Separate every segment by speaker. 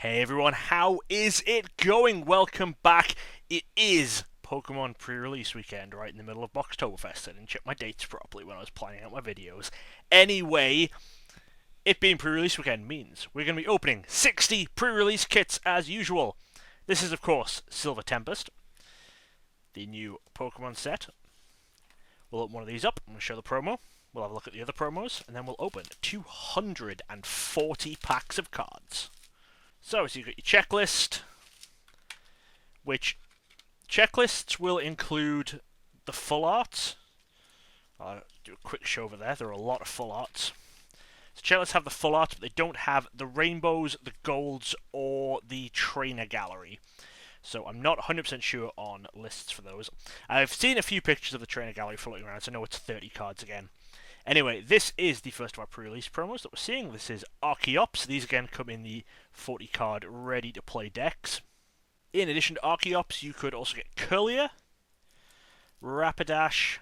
Speaker 1: Hey everyone, how is it going? Welcome back. It is Pokemon pre-release weekend, right in the middle of Boxtoberfest. I didn't check my dates properly when I was planning out my videos. Anyway, it being pre-release weekend means we're going to be opening 60 pre-release kits as usual. This is, of course, Silver Tempest, the new Pokemon set. We'll open one of these up. I'm going to show the promo. We'll have a look at the other promos, and then we'll open 240 packs of cards. So you've got your checklist, which checklists will include the full arts. I'll do a quick show over there. There are a lot of full arts. So checklists have the full art, but they don't have the rainbows, the golds, or the trainer gallery. So I'm not 100% sure on lists for those. I've seen a few pictures of the trainer gallery floating around, so I know it's 30 cards again. Anyway, this is the first of our pre-release promos that we're seeing. This is Archeops. These again come in the 40 card ready-to-play decks. In addition to Archeops, you could also get Curlier, Rapidash,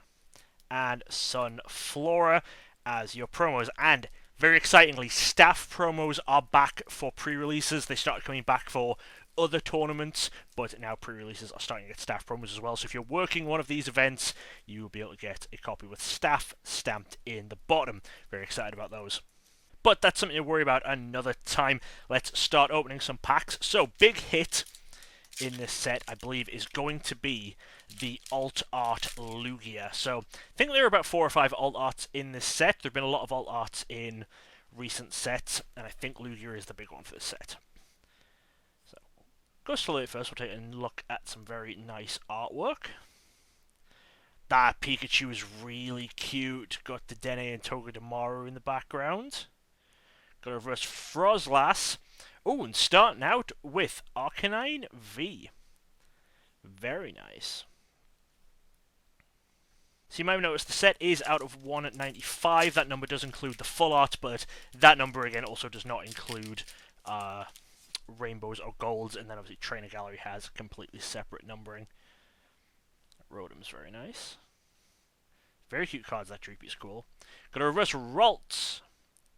Speaker 1: and Sunflora as your promos. And very excitingly, staff promos are back for pre-releases. They started coming back for other tournaments, but now pre-releases are starting to get staff promos as well. So if you're working one of these events, you will be able to get a copy with staff stamped in the bottom. Very excited about those. But that's something to worry about another time. Let's start opening some packs. So big hit in this set, I believe, is going to be the alt art Lugia. So I think there are about 4 or 5 alt arts in this set. There have been a lot of alt arts in recent sets, and I think Lugia is the big one for this set. So go slowly at first. We'll take a look at some very nice artwork. That Pikachu is really cute. Got the Dene and Togedemaru in the background. Got a reverse Frozlass. Oh, and starting out with Arcanine V. Very nice. So you might have noticed the set is out of 195. That number does include the full art, but that number again also does not include rainbows or golds. And then obviously Trainer Gallery has completely separate numbering. Rotom's very nice. Very cute cards. That Dreepy is cool. Got a reverse Ralts.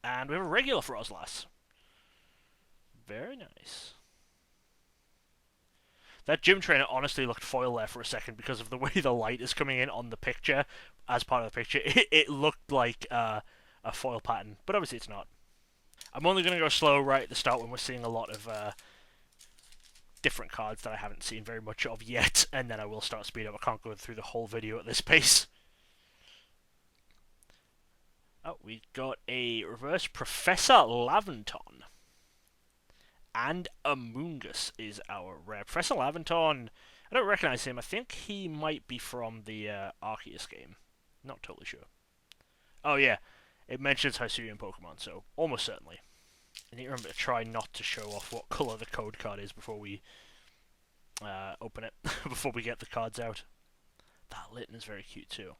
Speaker 1: And we have a regular Frozlass. Very nice. That gym trainer honestly looked foil there for a second because of the way the light is coming in on the picture. As part of the picture, it looked like a foil pattern, but obviously it's not. I'm only going to go slow right at the start when we're seeing a lot of different cards that I haven't seen very much of yet, and then I will start speed up. I can't go through the whole video at this pace. Oh, we got a reverse Professor Laventon. And Amoonguss is our rare. Professor Laventon, I don't recognize him. I think he might be from the Arceus game. Not totally sure. Oh yeah, it mentions Hisuian Pokemon, so almost certainly. I need to remember to try not to show off what colour the code card is before we open it, before we get the cards out. That Litten is very cute too.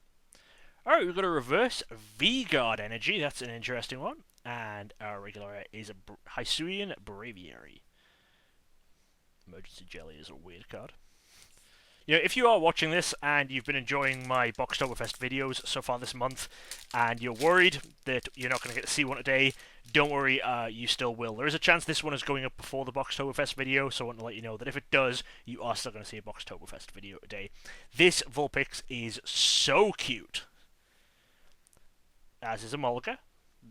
Speaker 1: Alright, we've got a reverse V-Guard Energy. That's an interesting one. And our regular is a Hisuian Braviary. Emergency Jelly is a weird card. You know, if you are watching this and you've been enjoying my Boxtoberfest videos so far this month, and you're worried that you're not going to get to see one today, don't worry, you still will. There is a chance this one is going up before the Boxtoberfest video, so I want to let you know that if it does, you are still going to see a Boxtoberfest video today. This Vulpix is so cute. As is a Molga.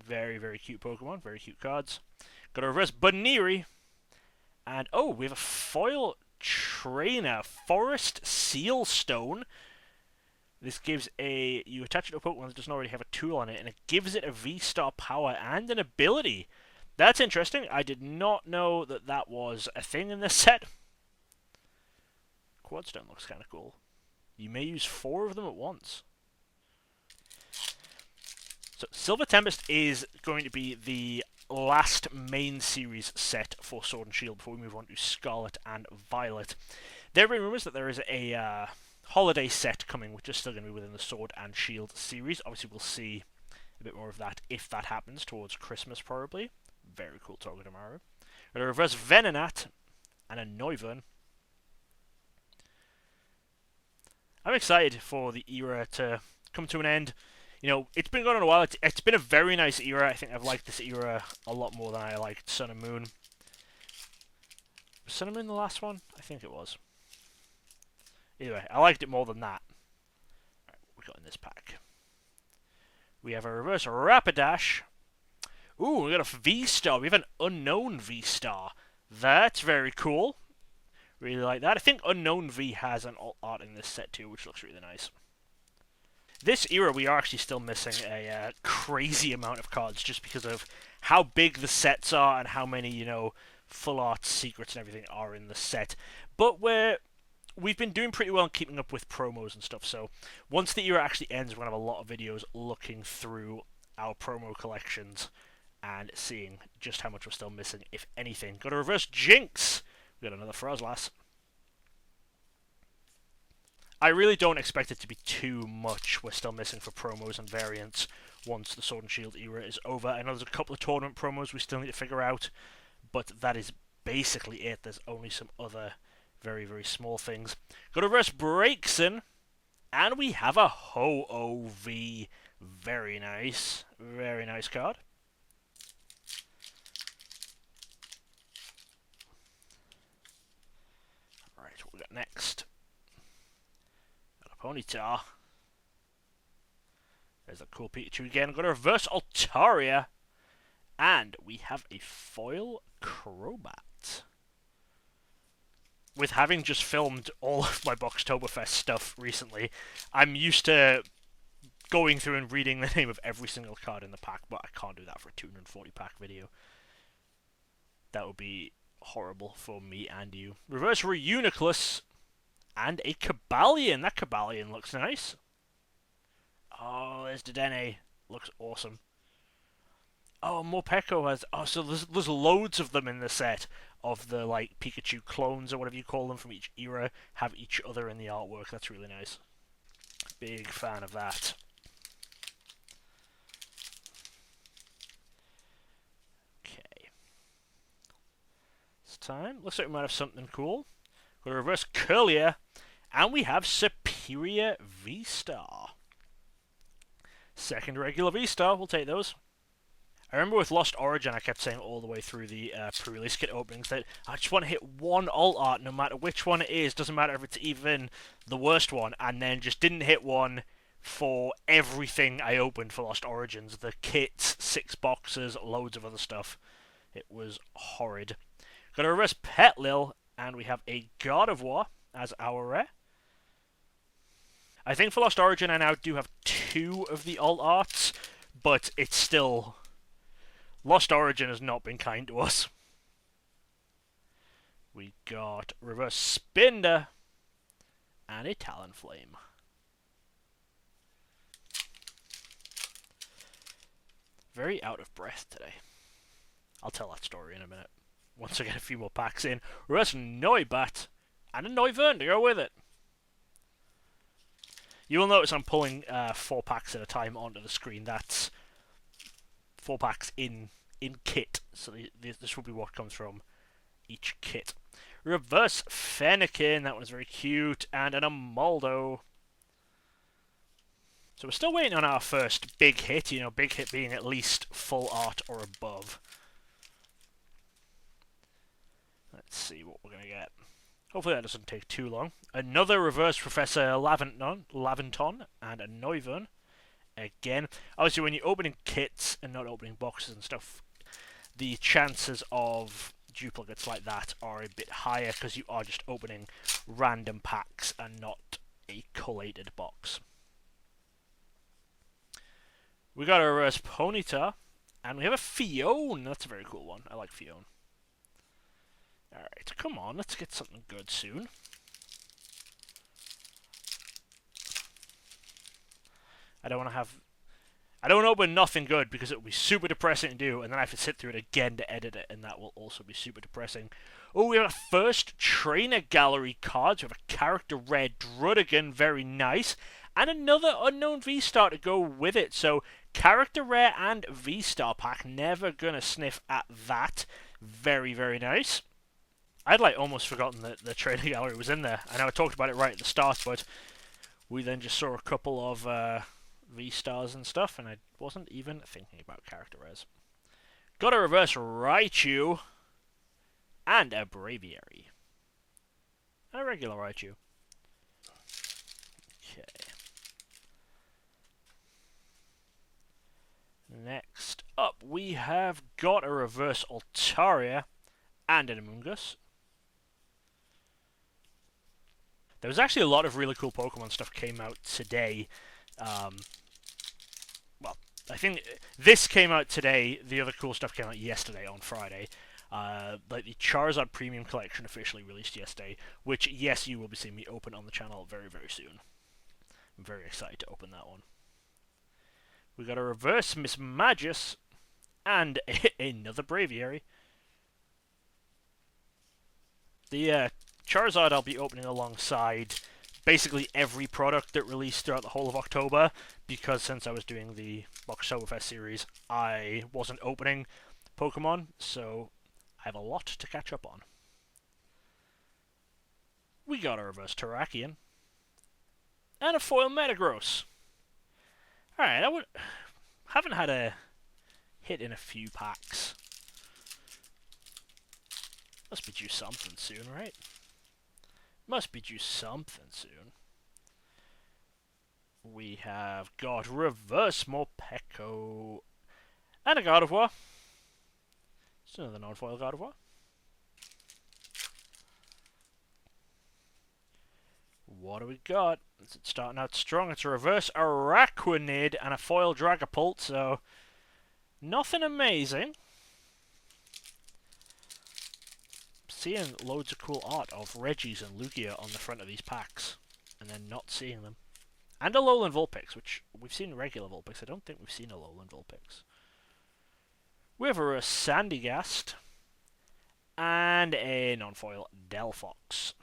Speaker 1: Very, very cute Pokemon. Very cute cards. Got a reverse Baniri. And, oh, we have a foil trainer. Forest Sealstone. This gives a... You attach it to a Pokemon that doesn't already have a tool on it, and it gives it a V-Star power and an ability. That's interesting. I did not know that that was a thing in this set. Quadstone looks kind of cool. You may use 4 of them at once. So Silver Tempest is going to be the last main series set for Sword and Shield before we move on to Scarlet and Violet. There have been rumours that there is a holiday set coming, which is still going to be within the Sword and Shield series. Obviously, we'll see a bit more of that if that happens towards Christmas, probably. Very cool Togedemaru. A reverse Venonat and a Noivern. I'm excited for the era to come to an end. You know, it's been going on a while. It's been a very nice era. I think I've liked this era a lot more than I liked Sun and Moon. Was Cinnamon the last one? I think it was. Either way, I liked it more than that. Alright, what we got in this pack? We have a reverse Rapidash. Ooh, we got a V-Star. We have an unknown V-Star. That's very cool. Really like that. I think Unknown V has an alt art in this set too, which looks really nice. This era, we are actually still missing a crazy amount of cards just because of how big the sets are and how many, you know, full art secrets and everything are in the set. But we've been doing pretty well in keeping up with promos and stuff, so once the era actually ends, we're going to have a lot of videos looking through our promo collections and seeing just how much we're still missing, if anything. Got a reverse Jinx! We got another Frozlass. I really don't expect it to be too much we're still missing for promos and variants once the Sword and Shield era is over. I know there's a couple of tournament promos we still need to figure out, but that is basically it. There's only some other very, very small things. Got a reverse Braixen, and we have a Ho-Oh-V. Very nice. Very nice card. Alright, what we got next? Got a Ponyta. There's a cool Pikachu again. Got a reverse Altaria. And we have a foil Crobat. With having just filmed all of my Boxtoberfest stuff recently, I'm used to going through and reading the name of every single card in the pack, but I can't do that for a 240 pack video. That would be horrible for me and you. Reverse Reuniclus and a Cobalion. That Cobalion looks nice. Oh, there's Dedenne. Looks awesome. Oh, Morpeko has... Oh, so there's loads of them in the set of the, like, Pikachu clones or whatever you call them from each era have each other in the artwork. That's really nice. Big fan of that. Okay. It's time. Looks like we might have something cool. Got a reverse Curlier, and we have Superior V-Star. Second regular V-Star. We'll take those. I remember with Lost Origin, I kept saying all the way through the pre-release kit openings that I just want to hit one alt art, no matter which one it is. Doesn't matter if it's even the worst one, and then just didn't hit one for everything I opened for Lost Origins. The kits, 6 boxes, loads of other stuff. It was horrid. Got a reverse Petlil, and we have a God of War as our rare. I think for Lost Origin, I now do have 2 of the alt arts, but it's still... Lost Origin has not been kind to us. We got reverse Spinder and a Talonflame. Very out of breath today. I'll tell that story in a minute. Once I get a few more packs in. Reverse Noibat and a Noivern to go with it. You will notice I'm pulling 4 packs at a time onto the screen. That's 4 packs in kit, so this will be what comes from each kit. Reverse Fennekin, that one's very cute, and an Amaldo. So we're still waiting on our first big hit, you know, big hit being at least full art or above. Let's see what we're going to get. Hopefully that doesn't take too long. Another reverse Professor Laventon and a Noivern. Again, obviously when you're opening kits and not opening boxes and stuff, the chances of duplicates like that are a bit higher because you are just opening random packs and not a collated box. We got a reverse Ponyta, and we have a Fione. That's a very cool one. I like Fione. Alright, come on, let's get something good soon. I don't want to open nothing good because it will be super depressing to do, and then I have to sit through it again to edit it, and that will also be super depressing. Oh, we have a first Trainer Gallery card. So we have a Character Rare Drudigan, very nice, and another Unknown V-Star to go with it. So, Character Rare and V-Star pack, never gonna sniff at that. Very, very nice. I'd like almost forgotten that the Trainer Gallery was in there. I know I talked about it right at the start, but we then just saw a couple of V-Stars and stuff, and I wasn't even thinking about character rares. Got a reverse Raichu and a Braviary. And a regular Raichu. Okay. Next up, we have got a reverse Altaria and an Amoonguss. There was actually a lot of really cool Pokemon stuff came out today. Well, I think this came out today. The other cool stuff came out yesterday on Friday. Like the Charizard Premium Collection officially released yesterday, which, yes, you will be seeing me open on the channel very, very soon. I'm very excited to open that one. We got a reverse Mismagius and another Braviary. The Charizard I'll be opening alongside basically every product that released throughout the whole of October, because since I was doing the Oktoberfest series, I wasn't opening Pokemon, so I have a lot to catch up on. We got a reverse Terrakion and a foil Metagross. Alright, haven't had a hit in a few packs. Must be due something soon, right? Must be due something soon. We have got reverse Morpeko and a Gardevoir. It's another non-foil Gardevoir. What do we got? It's starting out strong. It's a reverse Araquanid and a foil Dragapult, so nothing amazing. Seeing loads of cool art of Regis and Lugia on the front of these packs, and then not seeing them. And a Alolan Vulpix, which we've seen regular Vulpix. I don't think we've seen a Alolan Vulpix. We have a Sandygast and a non-foil Delphox.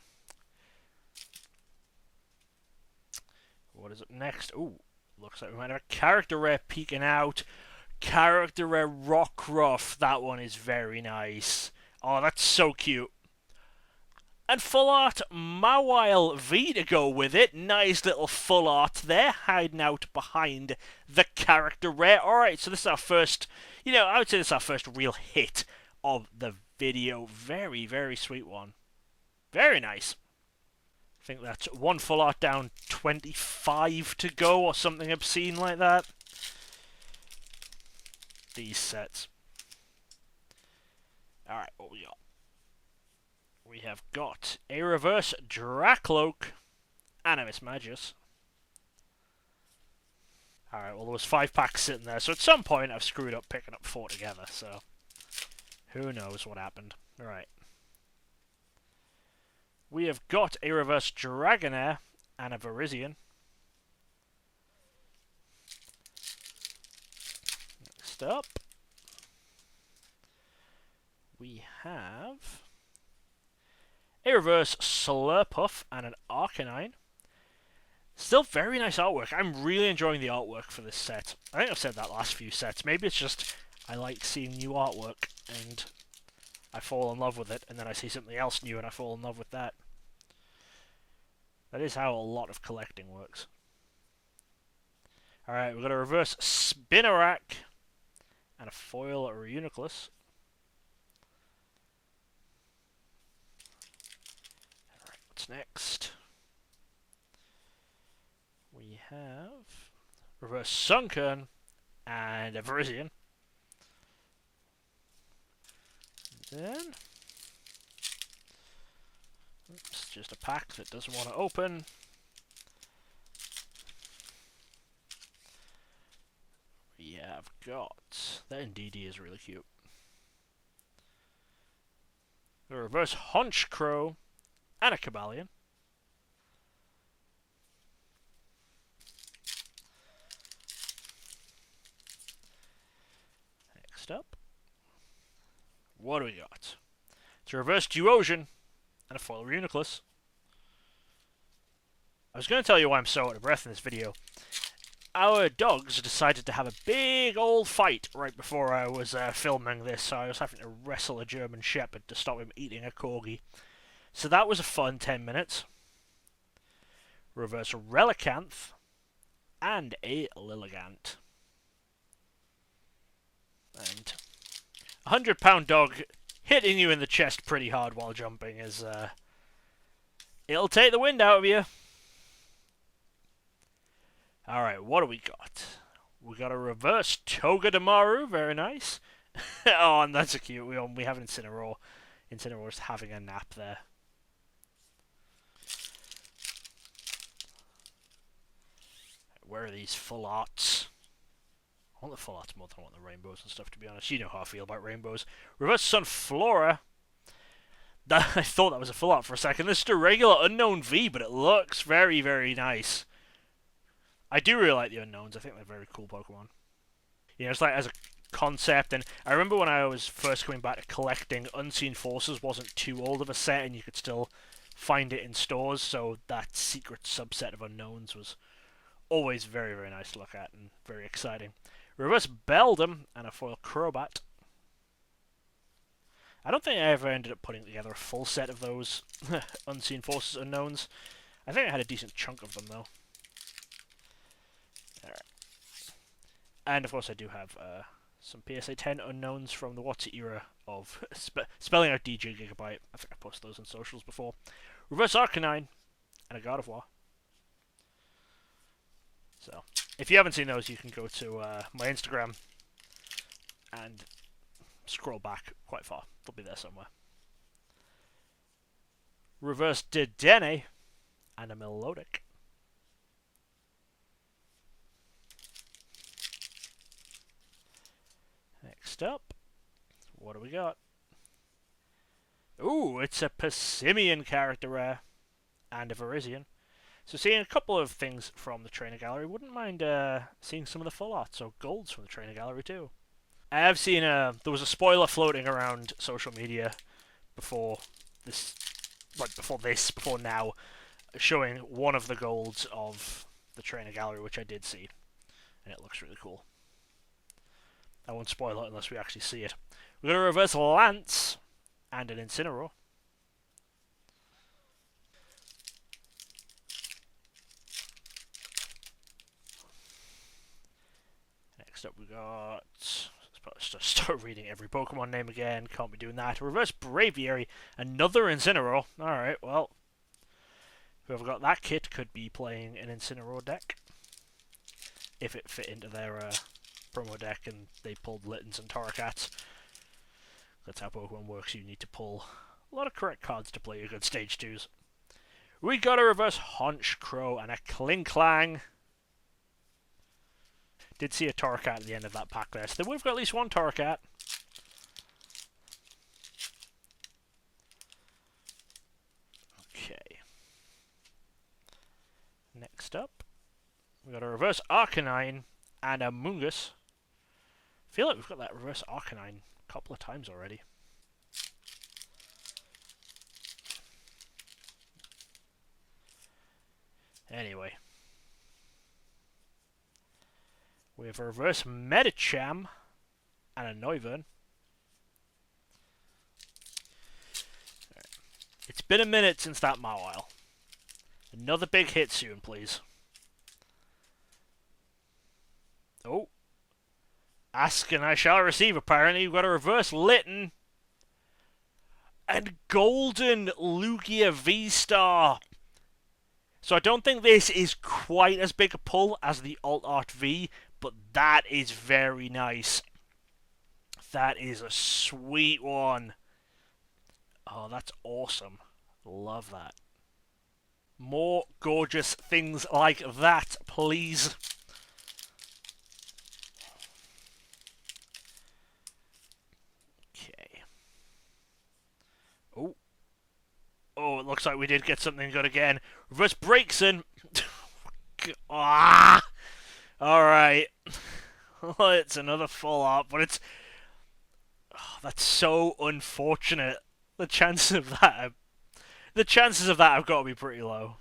Speaker 1: What is up next? Ooh, looks like we might have a character rare peeking out. Character rare Rockruff. That one is very nice. Oh, that's so cute. And full art Mawile V to go with it. Nice little full art there, hiding out behind the character rare. Alright, so this is our first, I would say this is our first real hit of the video. Very, very sweet one. Very nice. I think that's one full art down, 25 to go, or something obscene like that. These sets. Alright, what we got? We have got a reverse Dracloak and a Mismagius. Alright, well there was 5 packs sitting there, so at some point I've screwed up picking up 4 together, so who knows what happened. Alright. We have got a reverse Dragonair and a Virizion. Next up, we have a reverse Slurpuff and an Arcanine. Still very nice artwork. I'm really enjoying the artwork for this set. I think I've said that last few sets. Maybe it's just I like seeing new artwork and I fall in love with it, and then I see something else new and I fall in love with that. That is how a lot of collecting works. Alright, we've got a reverse Spinarak and a foil Reuniclus. Alright, what's next? We have reverse Sunkern and a Virizion. Then it's just a pack that doesn't want to open. We have got... That NDD is really cute. A reverse Honchkrow and a Cobalion. Next up, what do we got? It's a reverse Duosion and a foil Reuniclus. I was going to tell you why I'm so out of breath in this video. Our dogs decided to have a big old fight right before I was filming this, so I was having to wrestle a German Shepherd to stop him eating a Corgi. So that was a fun 10 minutes. Reverse Relicanth and a Lilligant. And a 100-pound dog hitting you in the chest pretty hard while jumping is, it'll take the wind out of you. Alright, what do we got? We got a reverse Togedemaru, very nice. Oh, and that's a cute. We have an Incineroar. Incineroar's having a nap there. Where are these full arts? I want the full arts more than I want the rainbows and stuff, to be honest. You know how I feel about rainbows. Reverse Sunflora. I thought that was a full art for a second. This is a regular Unknown V, but it looks very, very nice. I do really like the Unknowns. I think they're very cool Pokemon. You know, it's like as a concept, and I remember when I was first coming back to collecting, Unseen Forces wasn't too old of a set, and you could still find it in stores, so that secret subset of Unknowns was always very, very nice to look at, and very exciting. Reverse Beldum, and a foil Crobat. I don't think I ever ended up putting together a full set of those Unseen Forces Unknowns. I think I had a decent chunk of them, though. Alright. And, of course, I do have some PSA 10 Unknowns from the What's It era of spelling out DJ Gigabyte. I think I posted those on socials before. Reverse Arcanine, and a God of War. So, if you haven't seen those, you can go to my Instagram and scroll back quite far. They'll be there somewhere. Reverse Dedenne, and a Melodic. Next up, what do we got? Ooh, it's a Persimmon character rare, and a Virizion. So seeing a couple of things from the Trainer Gallery, wouldn't mind seeing some of the full arts or golds from the Trainer Gallery too. I have seen there was a spoiler floating around social media before now, showing one of the golds of the Trainer Gallery, which I did see, and it looks really cool. I won't spoil it unless we actually see it. We're going to reverse Lance and an Incineroar. Next up we got... Let's start reading every Pokemon name again. Can't be doing that. Reverse Braviary. Another Incineroar. Alright, well. Whoever got that kit could be playing an Incineroar deck. If it fit into their promo deck and they pulled Littens and Torracats. That's how Pokemon works. You need to pull a lot of correct cards to play your good Stage 2s. We got a reverse Honchkrow and a Klinklang. Did see a Torracat at the end of that pack there, so we've got at least one Torracat. Okay. Next up, we got a reverse Arcanine and a Mungus. I feel like we've got that reverse Arcanine a couple of times already. Anyway. We have a reverse Medicham and a Noivern. Right. It's been a minute since that Mawile. Another big hit soon, please. Oh. Ask and I shall receive, apparently. We've got a reverse Litten. And Golden Lugia V-Star. So I don't think this is quite as big a pull as the Alt Art V, but that is very nice. That is a sweet one. Oh, that's awesome. Love that. More gorgeous things like that, please. Okay. Oh. Oh, it looks like we did get something good again. Reverse Braixen. Ah! Alright. It's another full art, but it's... Oh, that's so unfortunate. The chances of that have got to be pretty low.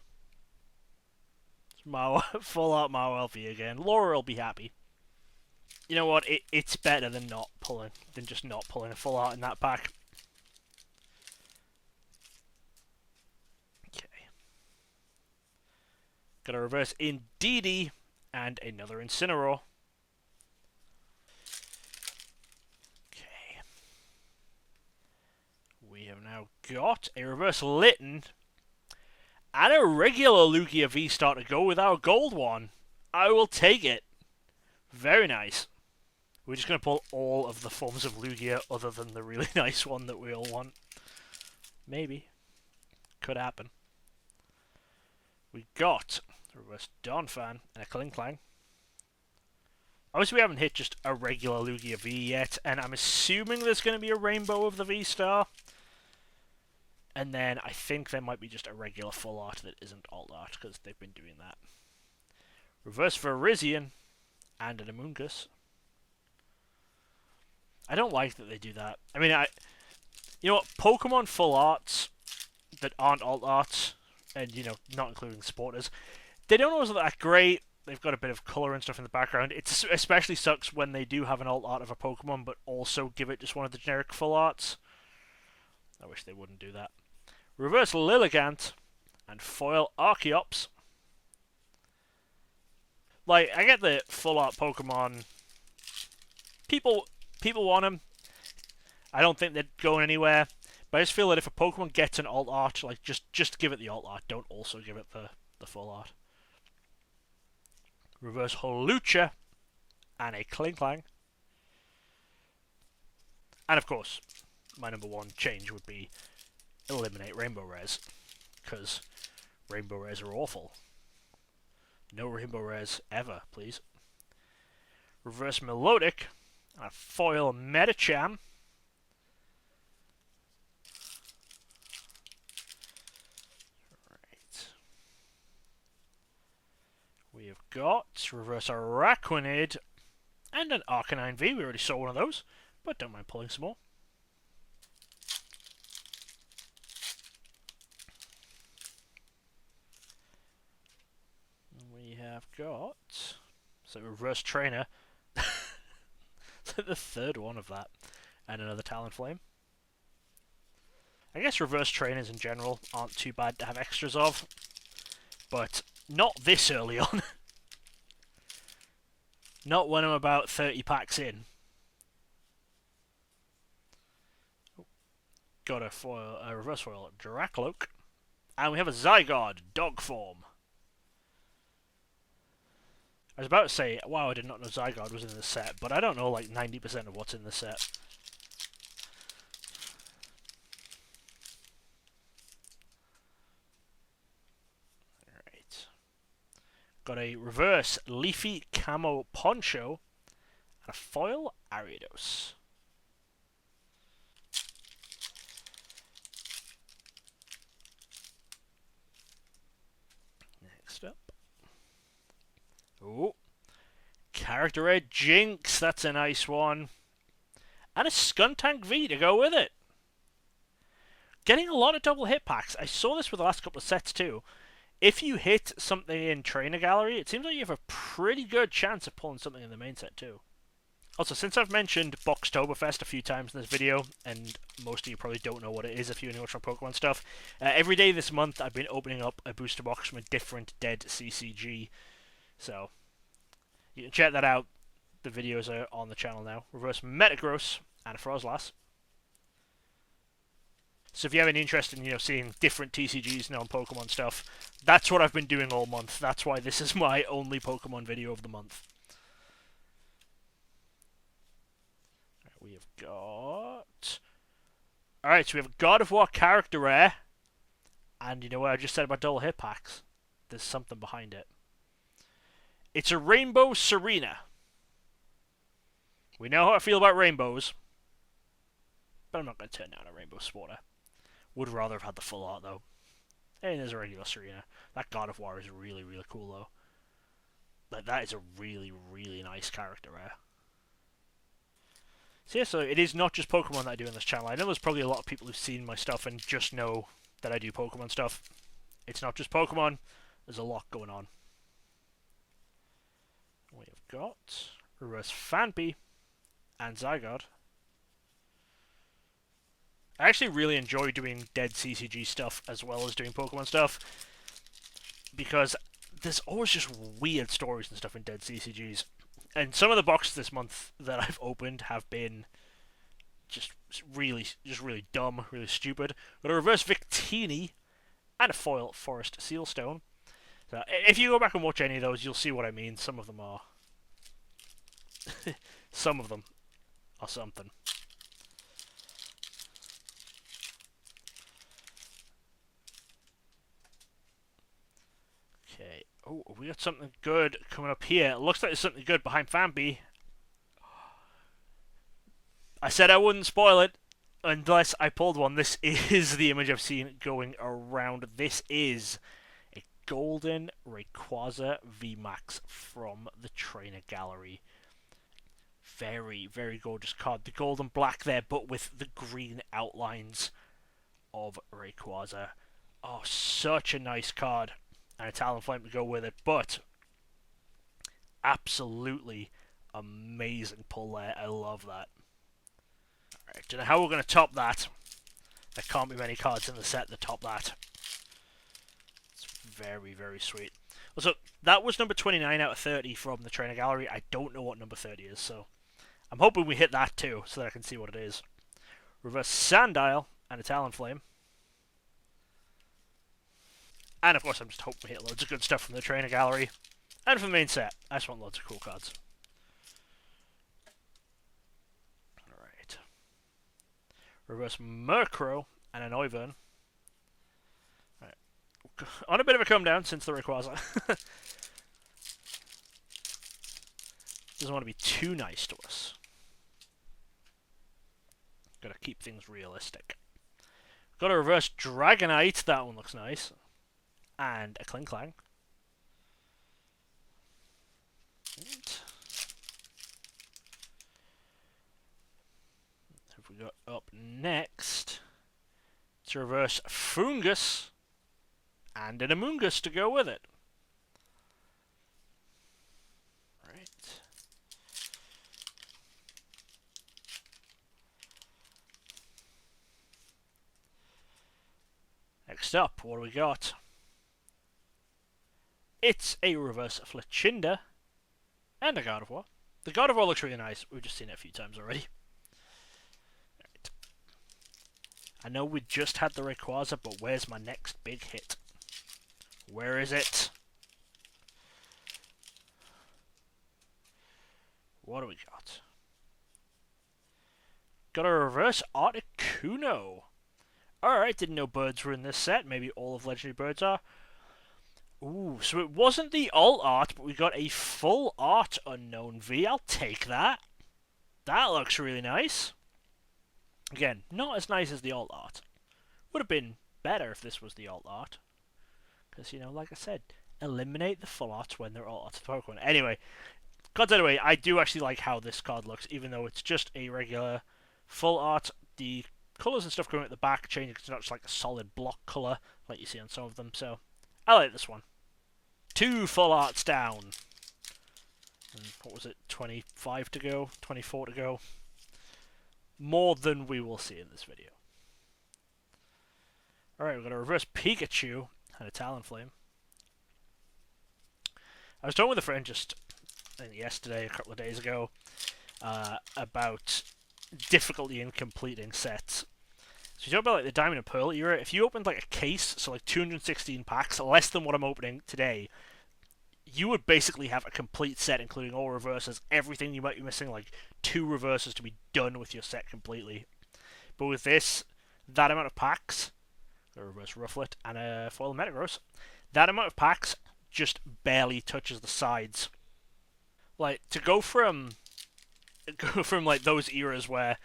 Speaker 1: Full art Mawelfi again. Laura will be happy. You know what? It's better than just not pulling a full art in that pack. Okay. Got a reverse Indeedee and another Incineroar. Okay. We have now got a reverse Litten and a regular Lugia V-Star to go with our gold one. I will take it. Very nice. We're just going to pull all of the forms of Lugia other than the really nice one that we all want. Maybe. Could happen. We got a reverse Donphan and a Klinklang. Obviously we haven't hit just a regular Lugia V yet, and I'm assuming there's going to be a rainbow of the V-Star. And then I think there might be just a regular full art that isn't alt art, because they've been doing that. Reverse Virizion and an Amoonguss. I don't like that they do that. I mean, you know what? Pokemon full arts that aren't alt arts, and, you know, not including supporters, they don't always look that great. They've got a bit of colour and stuff in the background. It especially sucks when they do have an alt art of a Pokemon, but also give it just one of the generic full arts. I wish they wouldn't do that. Reverse Lilligant and foil Archeops. Like, I get the full art Pokemon. People want them. I don't think they're going anywhere. But I just feel that if a Pokemon gets an alt art, like just give it the alt art. Don't also give it the full art. Reverse Holucha and a Klinklang. And of course, my number one change would be eliminate Rainbow Rares, because Rainbow Rares are awful. No Rainbow Rares ever, please. Reverse Melodic, a foil Medicham. Right. We have got Reverse Araquanid and an Arcanine V. We already saw one of those, but don't mind pulling some more. We have got Reverse Trainer. So the third one of that, and another Talonflame. I guess Reverse Trainers in general aren't too bad to have extras of, but not this early on. Not when I'm about 30 packs in. Got a reverse foil Dracloak, and we have a Zygarde dog form. I was about to say, wow, I did not know Zygarde was in this set, but I don't know like 90% of what's in this set. Alright. Got a reverse Leafy Camo Poncho and a foil Ariados. Next up. Oh, Character Red Jinx, that's a nice one. And a Skuntank V to go with it. Getting a lot of double hit packs. I saw this with the last couple of sets too. If you hit something in Trainer Gallery, it seems like you have a pretty good chance of pulling something in the main set too. Also, since I've mentioned Boxtoberfest a few times in this video, and most of you probably don't know what it is if you only watch my Pokemon stuff, every day this month I've been opening up a booster box from a different dead CCG. So, you can check that out. The videos are on the channel now. Reverse Metagross and a Frozlass. So if you have any interest in, you know, seeing different TCGs and non-Pokemon stuff, that's what I've been doing all month. That's why this is my only Pokemon video of the month. We have got... Alright, so we have a God of War character rare. And you know what I just said about double hit packs? There's something behind it. It's a Rainbow Serena. We know how I feel about rainbows, but I'm not going to turn down a Rainbow Sporter. Would rather have had the full art, though. And there's a regular Serena. That God of War is really, really cool, though. Like, that is a really, really nice character rare. So yeah, so it is not just Pokemon that I do on this channel. I know there's probably a lot of people who've seen my stuff and just know that I do Pokemon stuff. It's not just Pokemon. There's a lot going on. We have got Reverse Phanpy and Zygarde. I actually really enjoy doing dead CCG stuff as well as doing Pokemon stuff, because there's always just weird stories and stuff in dead CCGs. And some of the boxes this month that I've opened have been just just really dumb, really stupid. Got a reverse Victini and a foil Forest Sealstone. So if you go back and watch any of those, you'll see what I mean. Some of them are some of them are something. Okay. Oh, we got something good coming up here. It looks like there's something good behind Famby. I said I wouldn't spoil it unless I pulled one. This is the image I've seen going around. This is a golden Rayquaza VMAX from the Trainer Gallery. Very, very gorgeous card. The gold and black there, but with the green outlines of Rayquaza. Oh, such a nice card. And a Talonflame to go with it, but absolutely amazing pull there. I love that. Alright, don't know how we're going to top that. There can't be many cards in the set that top that. It's very, very sweet. Also, that was number 29 out of 30 from the Trainer Gallery. I don't know what number 30 is, so I'm hoping we hit that too, so that I can see what it is. Reverse Sandile and a Talonflame. And of course, I'm just hoping we hit loads of good stuff from the Trainer Gallery. And from the main set. I just want loads of cool cards. Alright. Reverse Murkrow and an Oivern. Right. On a bit of a come down since the Rayquaza. Doesn't want to be too nice to us. Gotta keep things realistic. Got a reverse Dragonite. That one looks nice. And a Klinklang. And have we got up next? It's a reverse Fungus and an Amoonguss to go with it. Right. Next up, what do we got? It's a reverse Fletchinder and a Gardevoir. The Gardevoir looks really nice. We've just seen it a few times already. Right. I know we just had the Rayquaza, but where's my next big hit? Where is it? What do we got? Got a reverse Articuno. Alright, didn't know birds were in this set. Maybe all of Legendary Birds are. Ooh, so it wasn't the alt art, but we got a full art Unknown V. I'll take that. That looks really nice. Again, not as nice as the alt art. Would have been better if this was the alt art. Because, you know, like I said, eliminate the full arts when they're alt arts of Pokemon. Anyway, cards anyway, I do actually like how this card looks, even though it's just a regular full art. The colours and stuff going at the back changing to not just like a solid block colour like you see on some of them, so I like this one. 2 full arts down. And what was it, 25 to go? 24 to go? More than we will see in this video. Alright, we've got a reverse Pikachu and a Talonflame. I was talking with a friend just yesterday, a couple of days ago, about difficulty in completing sets. So you talk about like the Diamond and Pearl era. If you opened like a case, so like 216 packs, less than what I'm opening today, you would basically have a complete set, including all reverses, everything. You might be missing like 2 reverses to be done with your set completely. But with this, that amount of packs, a reverse Rufflet and a foil Metagross, that amount of packs just barely touches the sides. Like to go from like those eras where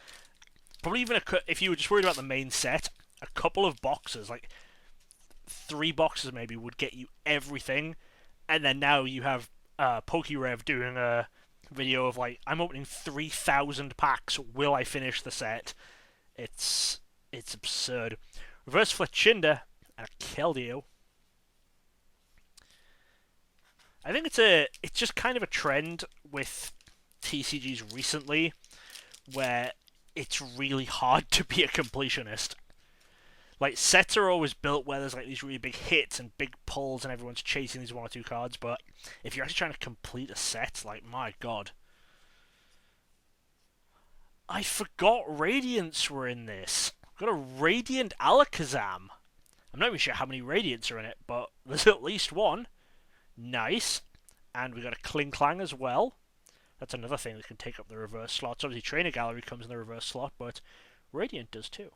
Speaker 1: probably even if you were just worried about the main set, a couple of boxes, like 3 boxes maybe, would get you everything. And then now you have PokeRev doing a video of like, I'm opening 3,000 packs. Will I finish the set? It's absurd. Reverse Fletchinder and a Keldeo. I think it's just kind of a trend with TCGs recently, where it's really hard to be a completionist. Like, sets are always built where there's like these really big hits and big pulls and everyone's chasing these 1 or 2 cards, but if you're actually trying to complete a set, like, my god. I forgot Radiants were in this. Got a Radiant Alakazam. I'm not even sure how many Radiants are in it, but there's at least one. Nice. And we got a Kling Clang as well. That's another thing that can take up the reverse slots. Obviously, Trainer Gallery comes in the reverse slot, but Radiant does too.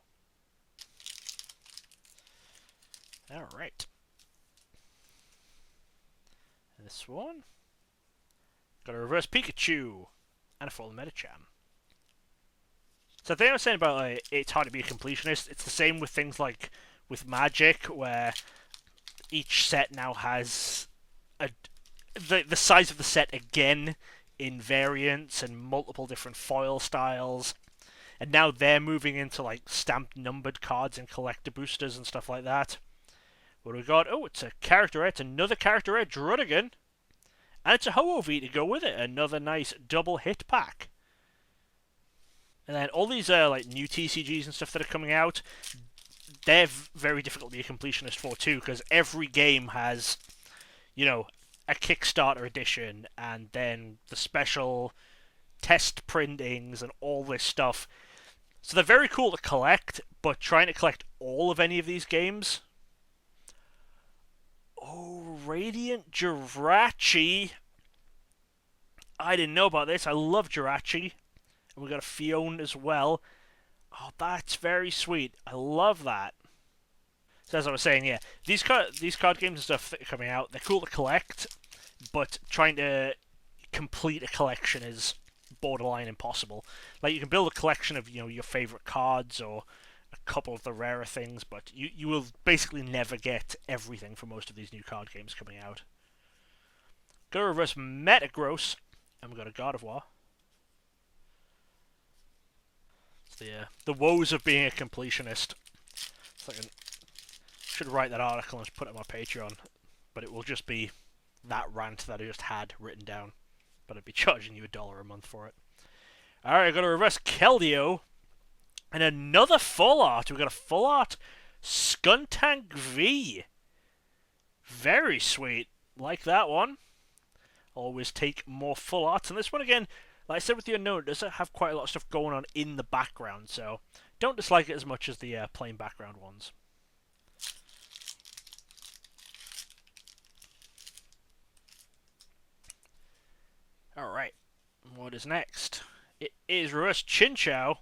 Speaker 1: Alright. This one. Got a reverse Pikachu. And a full Medicham. So the thing I was saying about it's hard to be a completionist, it's the same with things like with Magic, where each set now has the size of the set again in variants and multiple different foil styles. And now they're moving into like stamped numbered cards and collector boosters and stuff like that. What do we got? Oh, it's a character rare. It's another character rare, Druddigan. And it's a Ho-Oh-V to go with it. Another nice double hit pack. And then all these like new TCGs and stuff that are coming out, they're very difficult to be a completionist for too, because every game has, you know, a Kickstarter edition and then the special test printings and all this stuff. So they're very cool to collect, but trying to collect all of any of these games... Oh, Radiant Jirachi. I didn't know about this. I love Jirachi. And we got a Fiona as well. Oh, that's very sweet. I love that. So as I was saying, yeah, these card games and stuff that are coming out, they're cool to collect, but trying to complete a collection is borderline impossible. Like, you can build a collection of, you know, your favorite cards or a couple of the rarer things, but you will basically never get everything for most of these new card games coming out. Go to reverse Metagross, and we got a God of War. The woes of being a completionist. It's like should write that article and put it on my Patreon, but it will just be that rant that I just had written down. But I'd be charging you $1 a month for it. Alright, I've got a reverse Keldeo. And another full art. We've got a full art Skuntank V. Very sweet. Like that one. Always take more full arts. And this one again, like I said with the Unknown, it does have quite a lot of stuff going on in the background, so don't dislike it as much as the plain background ones. Alright, what is next? It is reverse Chinchou.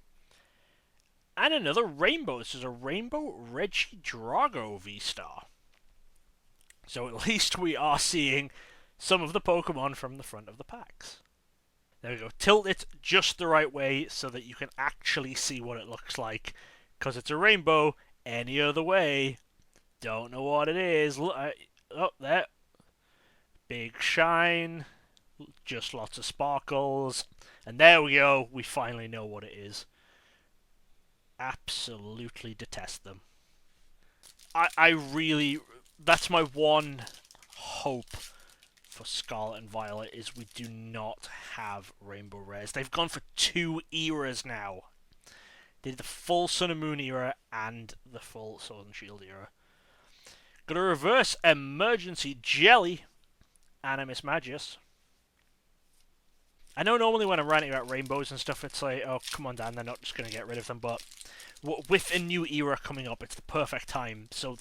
Speaker 1: And another rainbow. This is a rainbow Regidrago V-Star. So at least we are seeing some of the Pokemon from the front of the packs. There we go. Tilt it just the right way so that you can actually see what it looks like. Because it's a rainbow. Any other way, don't know what it is. Look, oh, there. Big shine. Just lots of sparkles. And there we go. We finally know what it is. Absolutely detest them. I really... That's my one hope for Scarlet and Violet, is we do not have Rainbow Rares. They've gone for 2 eras now. They did the full Sun and Moon era and the full Sword and Shield era. Got a reverse Emergency Jelly and a Mismagius. I know normally when I'm writing about rainbows and stuff, it's like, oh, come on, Dan, they're not just going to get rid of them, but with a new era coming up, it's the perfect time, so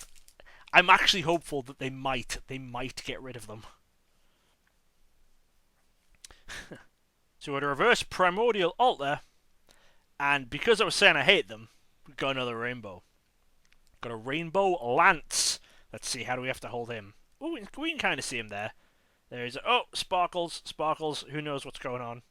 Speaker 1: I'm actually hopeful that they might get rid of them. So we're a reverse Primordial Altar, and because I was saying I hate them, we got another rainbow. Got a Rainbow Lance. Let's see, how do we have to hold him? Oh, we can kind of see him there. There he is. Oh, Sparkles, Sparkles. Who knows what's going on?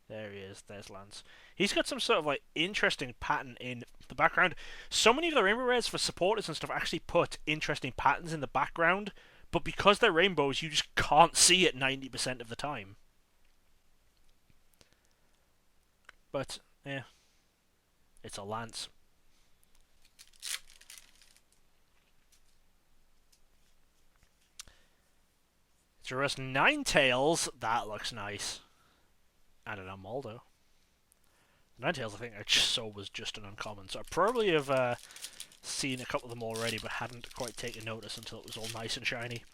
Speaker 1: There he is. There's Lance. He's got some sort of like interesting pattern in the background. So many of the Rainbow Rares for supporters and stuff actually put interesting patterns in the background, but because they're rainbows, you just can't see it 90% of the time. But, yeah. It's a Lance. It's a reverse Ninetales. That looks nice. And an Armaldo. Ninetales, I think I just saw was just an uncommon, so I probably have seen a couple of them already, but hadn't quite taken notice until it was all nice and shiny.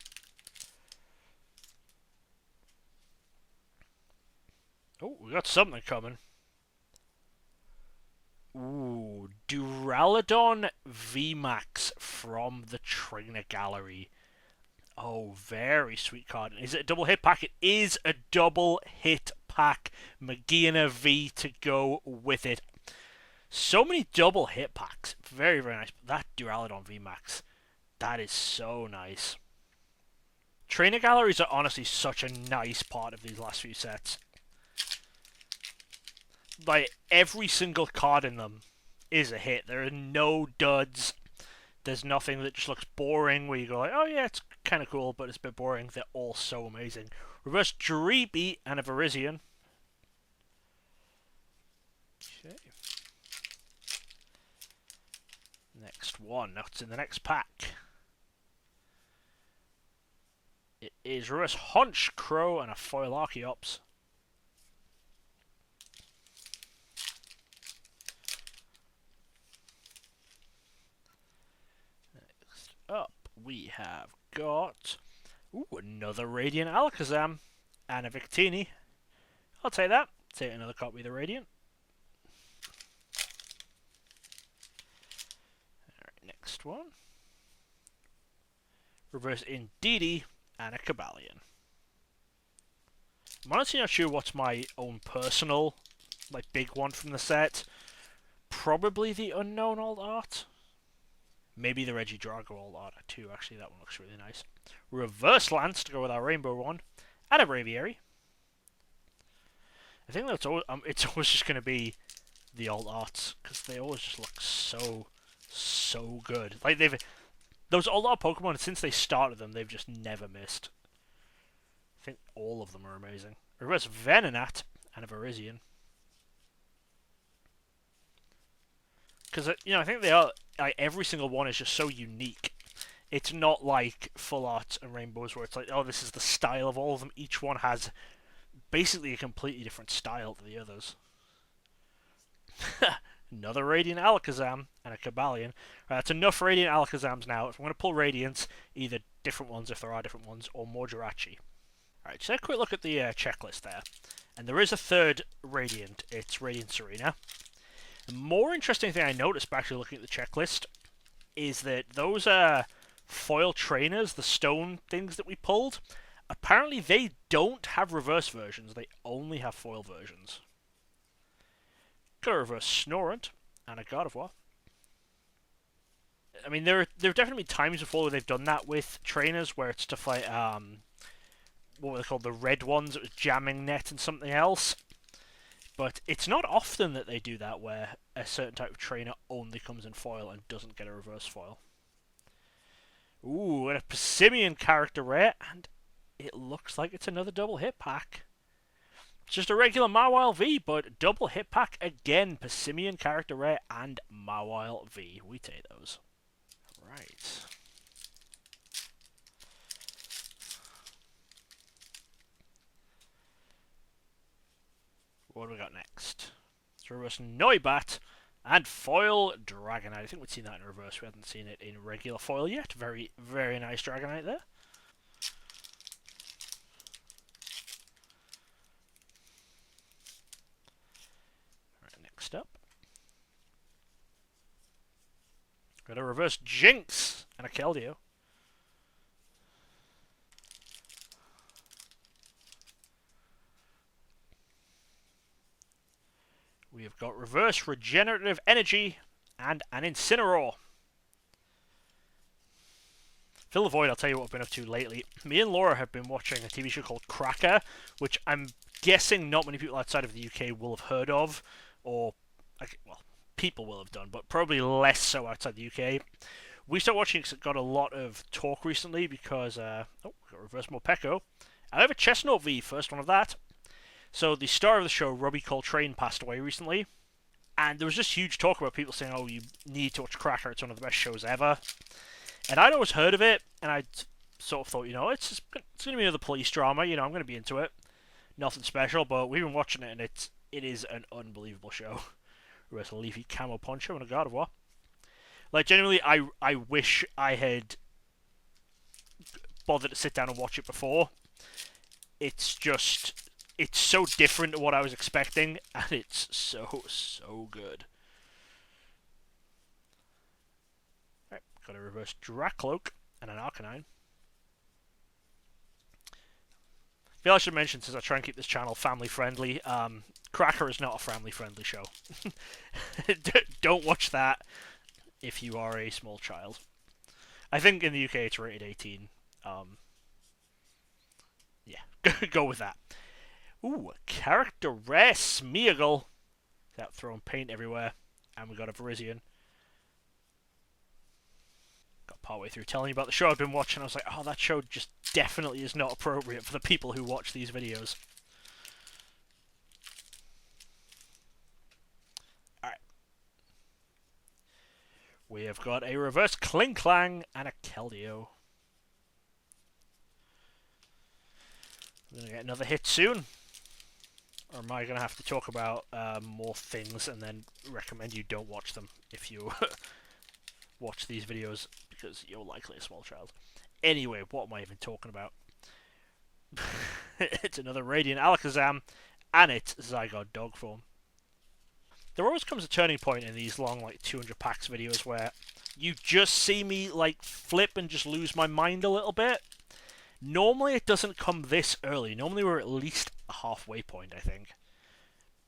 Speaker 1: Oh, we got something coming. Duraludon VMAX from the Trainer Gallery. Oh, very sweet card. Is it a double hit pack? It is a double hit pack. Magearna V to go with it. So many double hit packs. Very, very nice. That Duraludon VMAX, that is so nice. Trainer galleries are honestly such a nice part of these last few sets. Like, every single card in them is a hit. There are no duds. There's nothing that just looks boring where you go like, oh yeah, it's kind of cool, but it's a bit boring. They're all so amazing. Reverse Dreepy and a Virizion. Okay. Next one. Now it's in the next pack. It is Reverse Hunch Crow and a foil Archeops. Next up, we have got another Radiant Alakazam and a Victini. I'll take that. Take another copy of the Radiant. Alright, next one. Reverse Indeedee and a Cobalion. I'm honestly not sure what's my own personal, big one from the set. Probably the Unknown Old Art. Maybe the Regidrago Old Art too. Actually, that one looks really nice. Reverse Lance to go with our Rainbow one. And a Braviary. I think that's always, it's always just going to be the Old Arts, because they always just look so good. Like, those Old Art Pokemon, since they started them, they've just never missed. I think all of them are amazing. Reverse Venonat and a Virizion. Because, I think they are, every single one is just so unique. It's not like Full Art and Rainbows where it's like, oh, this is the style of all of them. Each one has basically a completely different style to the others. Another Radiant Alakazam and a Cobalion. That's enough Radiant Alakazams now. If I'm going to pull Radiants, either different ones if there are different ones, or more Jirachi. Alright, just a quick look at the checklist there. And there is a third Radiant. It's Radiant Serena. The more interesting thing I noticed by actually looking at the checklist is that those foil trainers, the stone things that we pulled, apparently they don't have reverse versions. They only have foil versions. Got a reverse Snorunt and a Gardevoir. I mean, there have definitely been times before where they've done that with trainers, where it's stuff like what were they called, the red ones? It was Jamming Net and something else. But it's not often that they do that, where a certain type of trainer only comes in foil and doesn't get a reverse foil. Ooh, and a Persimmon character rare, and it looks like it's another double hit pack. It's just a regular Mawile V, but double hit pack again. Persimmon character rare and Mawile V. We take those. Right. What do we got next? It's reverse Noibat and foil Dragonite. I think we've seen that in reverse. We haven't seen it in regular foil yet. Very, very nice Dragonite there. Alright, next up. Got a reverse Jinx and a Keldeo. We have got reverse Regenerative Energy and an Incineroar. Fill the void, I'll tell you what I've been up to lately. Me and Laura have been watching a TV show called Cracker, which I'm guessing not many people outside of the UK will have heard of, or, well, people will have done, but probably less so outside the UK. We started watching it because it got a lot of talk recently because, we got reverse Morpeko. I have a Chestnut V, first one of that. So the star of the show, Robbie Coltrane, passed away recently. And there was just huge talk about people saying, oh, you need to watch Cracker, it's one of the best shows ever. And I'd always heard of it, and I sort of thought, it's going to be another police drama, I'm going to be into it. Nothing special, but we've been watching it, and it is an unbelievable show. Reverse Leafy Camo Poncho and a Gardevoir. Like, genuinely, I wish I had bothered to sit down and watch it before. It's so different to what I was expecting, and it's so good. got a reverse Dracloak and an Arcanine. I feel I should mention, since I try and keep this channel family friendly, Cracker is not a family friendly show. Don't watch that if you are a small child. I think in the UK it's rated 18. Yeah, go with that. Ooh, a character rare Smeargle. Without throwing paint everywhere. And we got a Virizion. Got partway through telling you about the show I've been watching. I was like, oh, that show just definitely is not appropriate for the people who watch these videos. Alright. We have got a reverse Klinklang and a Keldeo. We're going to get another hit soon. Or am I going to have to talk about more things and then recommend you don't watch them if you watch these videos, because you're likely a small child. Anyway, what am I even talking about? It's another Radiant Alakazam, and it's Zygarde dog form. There always comes a turning point in these long, like, 200 packs videos where you just see me, like, flip and just lose my mind a little bit. Normally it doesn't come this early. Normally we're at least a halfway point, I think.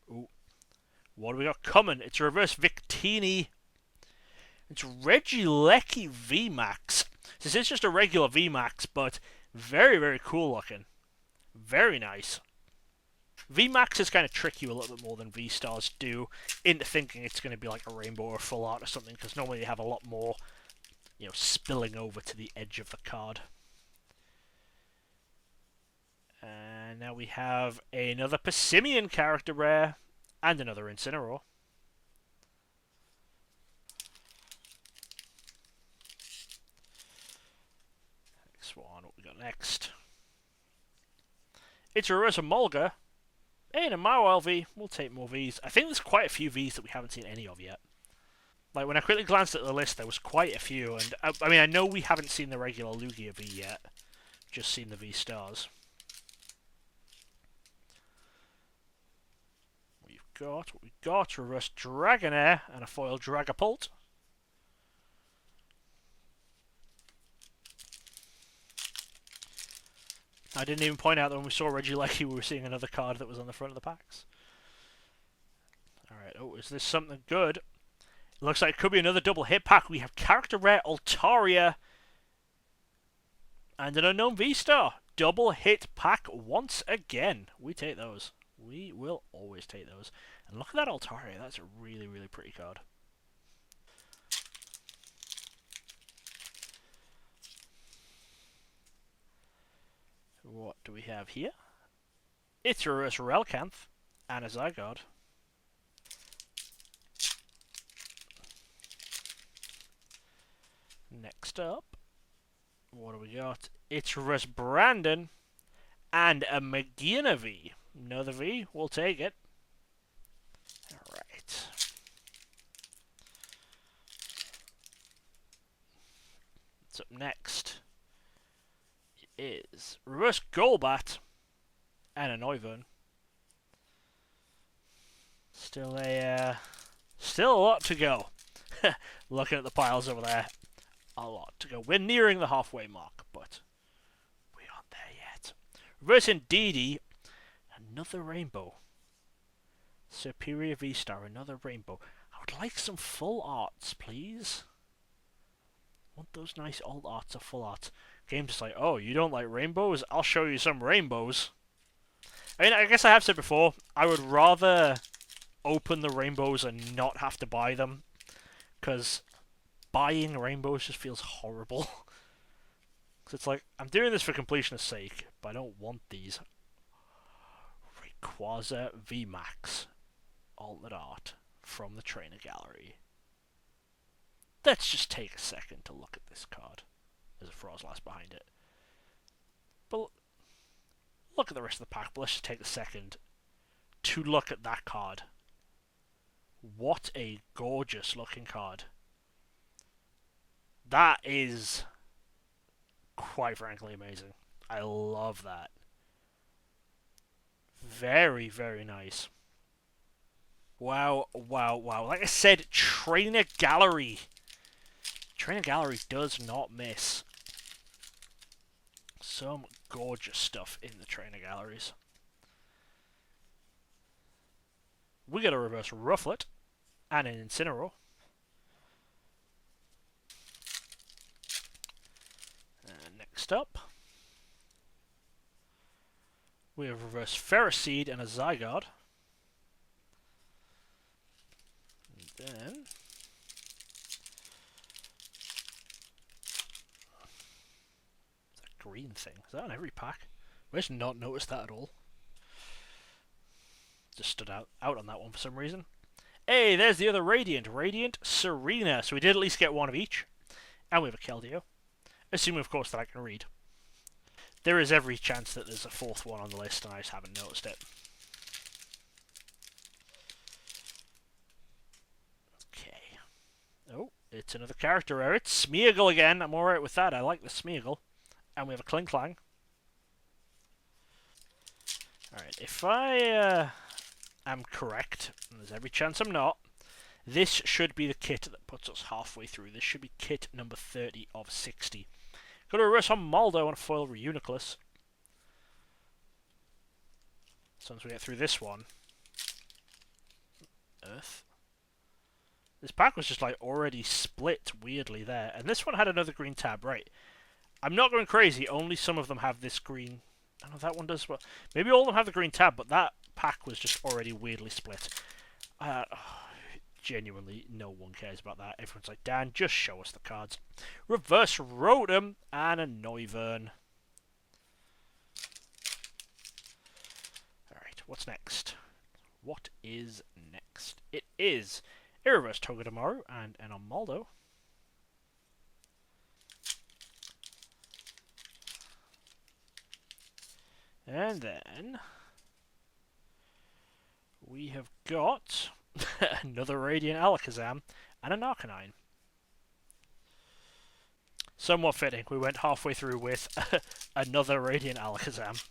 Speaker 1: Ooh. What do we got coming? It's a reverse Victini. It's Regieleki VMAX. This is just a regular VMAX, but very, very cool looking. Very nice. VMAXs kind of trick you a little bit more than V-Stars do into thinking it's going to be like a rainbow or full art or something, because normally you have a lot more, you know, spilling over to the edge of the card. And now we have another Passimian character rare and another Incineroar. Next one, what we got next? It's a reverse Emolga and a Mawile V. We'll take more Vs. I think there's quite a few Vs that we haven't seen any of yet. Like, when I quickly glanced at the list, there was quite a few, and I mean, I know we haven't seen the regular Lugia V yet, just seen the V-Stars. What we got, reverse Dragonair and a foil Dragapult. I didn't even point out that when we saw Regieleki, we were seeing another card that was on the front of the packs. Alright, oh, is this something good? It looks like it could be another double hit pack. We have character rare Altaria and an unknown V-Star. Double hit pack once again. We take those. We will always take those. And look at that Altaria. That's a really, really pretty card. What do we have here? It's a reverse Relcanth and a Zygarde. Next up, what do we got? It's reverse Brandon and a Magina V. Another V, we'll take it. Alright. What's up next? It is reverse Golbat and a Noivern. Still a lot to go. Looking at the piles over there, a lot to go. We're nearing the halfway mark, but we aren't there yet. Reverse Indeedee, another rainbow. Superior V-Star, another rainbow. I would like some full arts, please. I want those nice old arts of full arts. Game's just like, oh, you don't like rainbows? I'll show you some rainbows. I mean, I guess I have said before, I would rather open the rainbows and not have to buy them, because buying rainbows just feels horrible. Because it's like, I'm doing this for completion's sake, but I don't want these. Rayquaza VMAX Altered Art from the Trainer Gallery. Let's just take a second to look at this card. There's a Frozlass behind it. But look at the rest of the pack, but let's just take a second to look at that card. What a gorgeous looking card. That is, quite frankly, amazing. I love that. Very, very nice. Wow, wow, wow. Like I said, Trainer Gallery. Trainer Gallery does not miss. Some gorgeous stuff in the trainer galleries. We get a reverse Rufflet and an Incineroar. And next up, we have reverse Ferroseed and a Zygarde. And then that green thing. Is that on every pack? I just not noticed that at all. Just stood out on that one for some reason. Hey, there's the other Radiant. Radiant Serena. So we did at least get one of each. And we have a Keldeo. Assuming, of course, that I can read. There is every chance that there's a fourth one on the list, and I just haven't noticed it. Okay. Oh, it's another character rare. It's Smeargle again. I'm alright with that. I like the Smeargle. And we have a Klinklang. Alright, if I am correct, and there's every chance I'm not, this should be the kit that puts us halfway through. This should be kit number 30 of 60. Got a reverse on Maldo and a foil Reuniclus. So once we get through this one... Earth. This pack was just like already split weirdly there. And this one had another green tab, right. I'm not going crazy, only some of them have this green... I don't know if that one does well. Maybe all of them have the green tab, but that pack was just already weirdly split. Genuinely, no one cares about that. Everyone's like, Dan, just show us the cards. Reverse Rotom and a Noivern. Alright, what's next? What is next? It is a reverse Togedemaru and an Amaldo. And then we have got another Radiant Alakazam and an Arcanine. Somewhat fitting, we went halfway through with another Radiant Alakazam.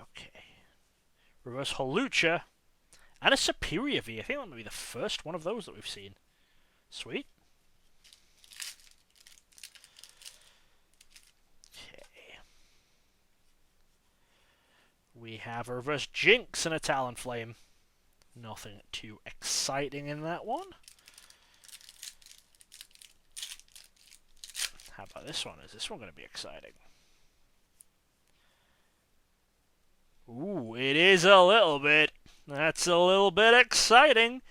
Speaker 1: Okay. Reverse Holucha and a Superior V. I think that might be the first one of those that we've seen. Sweet. We have a reverse Jinx and a Talonflame. Nothing too exciting in that one. How about this one? Is this one going to be exciting? Ooh, it is a little bit. That's a little bit exciting.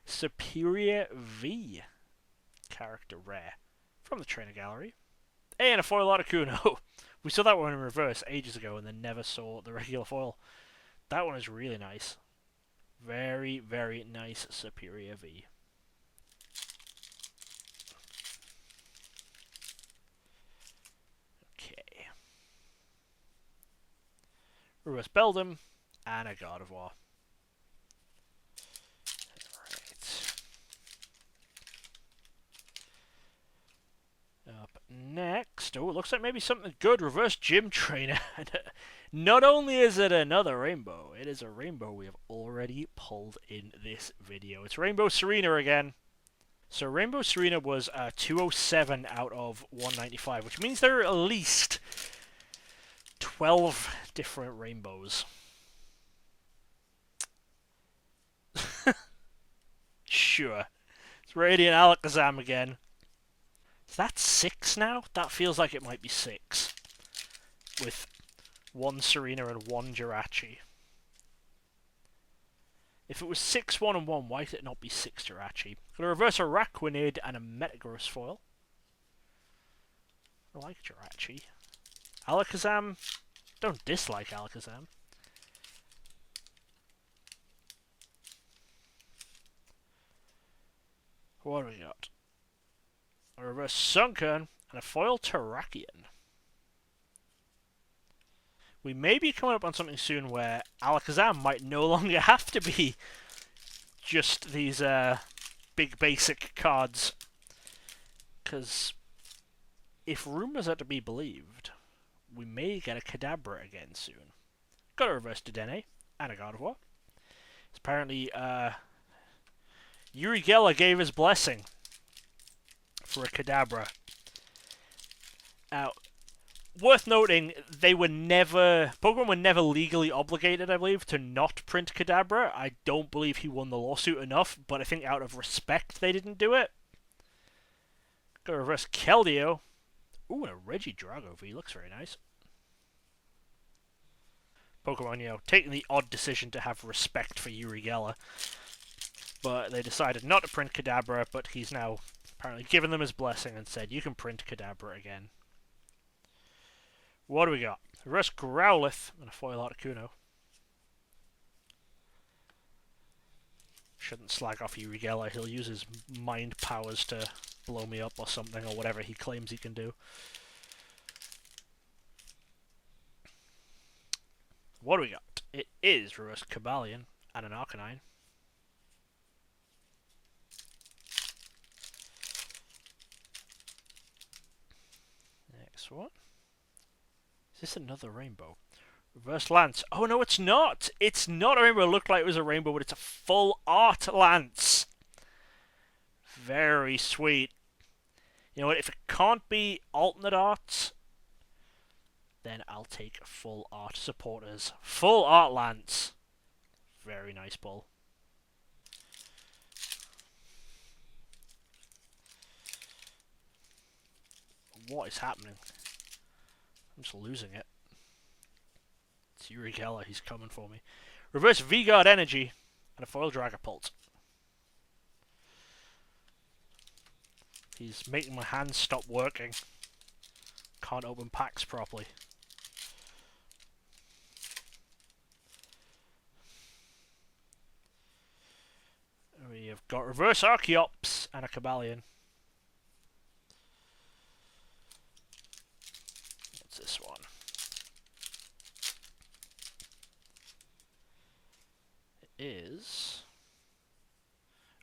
Speaker 1: Superior V. Character rare. From the trainer gallery. And a foil Articuno. We saw that one in reverse ages ago and then never saw the regular foil. That one is really nice. Very, very nice Superior V. Okay. Reverse Beldum and a Gardevoir. Up next, oh, it looks like maybe something good. Reverse Gym Trainer. Not only is it another rainbow, it is a rainbow we have already pulled in this video. It's Rainbow Serena again. So Rainbow Serena was 207 out of 195, which means there are at least 12 different rainbows. Sure. It's Radiant Alakazam again. Is that 6 now? That feels like it might be 6. With 1 Serena and 1 Jirachi. If it was 6, 1, and 1, why did it not be 6 Jirachi? Got a reverse Araquanid and a Metagross foil. I like Jirachi. Alakazam. Don't dislike Alakazam. What do we got? A reverse Sunkern and a foil Terrakion. We may be coming up on something soon where Alakazam might no longer have to be just these big basic cards. Because if rumours are to be believed, we may get a Kadabra again soon. Got a reverse Dedenne and a Gardevoir. Apparently, Uri Geller gave his blessing for a Kadabra. Now, worth noting, Pokemon were never legally obligated, I believe, to not print Kadabra. I don't believe he won the lawsuit enough, but I think out of respect they didn't do it. Got a reverse Keldeo. Ooh, and a Regidrago V. Looks very nice. Pokemon, taking the odd decision to have respect for Uri Geller. But they decided not to print Kadabra, but he's now apparently given them his blessing and said, you can print Kadabra again. What do we got? Reverse Growlithe and a foil Articuno. Shouldn't slag off Uri Geller. He'll use his mind powers to blow me up or something, or whatever he claims he can do. What do we got? It is Reverse Cobalion and an Arcanine. Next one. Is this another rainbow? Reverse Lance. Oh no, it's not! It's not a rainbow. It looked like it was a rainbow, but it's a full art Lance. Very sweet. You know what? If it can't be alternate art, then I'll take full art supporters. Full art Lance. Very nice pull. What is happening? I'm just losing it. It's Uri Geller, he's coming for me. Reverse V-Guard Energy and a foil Dragapult. He's making my hands stop working. Can't open packs properly. We have got Reverse Archeops and a Cobalion. What's this one? It is...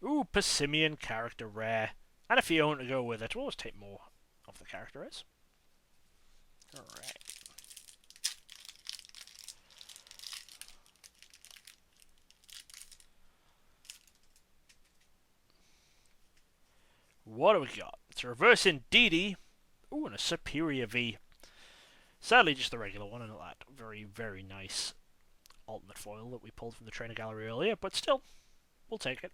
Speaker 1: Ooh, Passimian character rare. And a Fiona to go with it. We'll always take more of the character rares. Alright. What do we got? It's a Reverse Indeedee. Ooh, and a Superior V. Sadly, just the regular one, and not that very, very nice alternate foil that we pulled from the trainer gallery earlier, but still, we'll take it.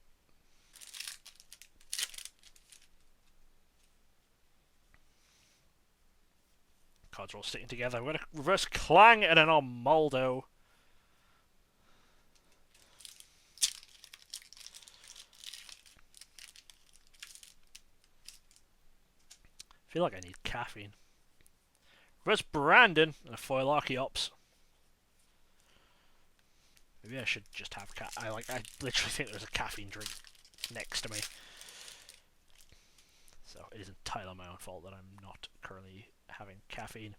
Speaker 1: Cards are all sticking together. We're going to Reverse Clang and an Armaldo. I feel like I need caffeine. Reverse Brandon and a foil Archeops. Maybe I should just have I literally think there's a caffeine drink next to me. So it is entirely my own fault that I'm not currently having caffeine.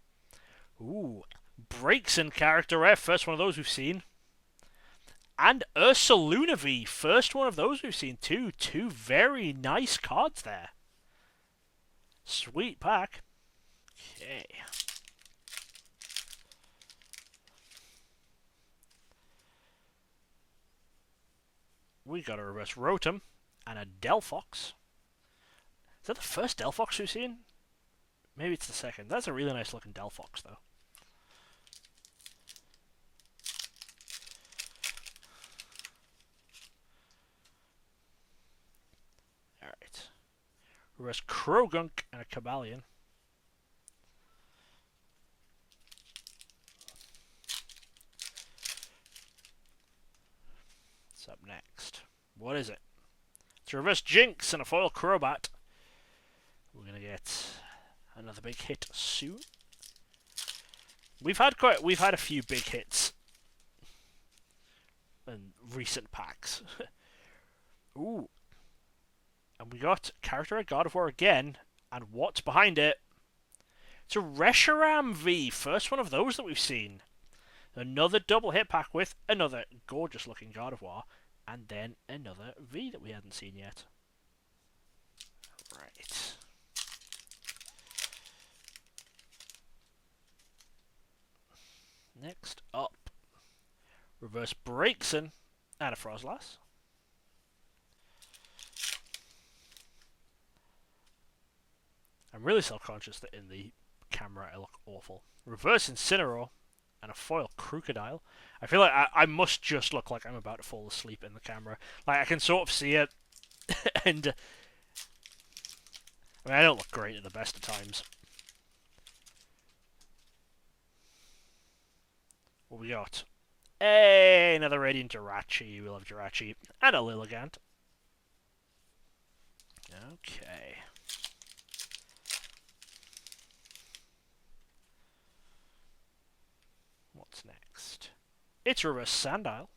Speaker 1: Ooh, Braixen character rare, first one of those we've seen. And Ursaluna V, first one of those we've seen too. Two very nice cards there. Sweet pack. Okay. We got a Reverse Rotom and a Delphox. Is that the first Delphox we've seen? Maybe it's the second. That's a really nice looking Delphox, though. Alright. Reverse Krogunk and a Cobalion. What's up next? What is it? It's a Reverse Jinx and a foil Crobat. We're gonna get another big hit soon. We've had a few big hits in recent packs. Ooh. And we got character at God of War again, and what's behind it? It's a Reshiram V, first one of those that we've seen. Another double hit pack with another gorgeous looking God of War, and then another V that we hadn't seen yet. Right. Next up, Reverse Braixen And a Frostlass. I'm really self-conscious that in the camera I look awful. Reverse Incineroar and a foil Crocodile. I feel like I must just look like I'm about to fall asleep in the camera. Like, I can sort of see it, and I mean, I don't look great at the best of times. What we got? Hey, another Radiant Jirachi. We love Jirachi. And a Lilligant. Okay. What's next? It's Reverse Sandile.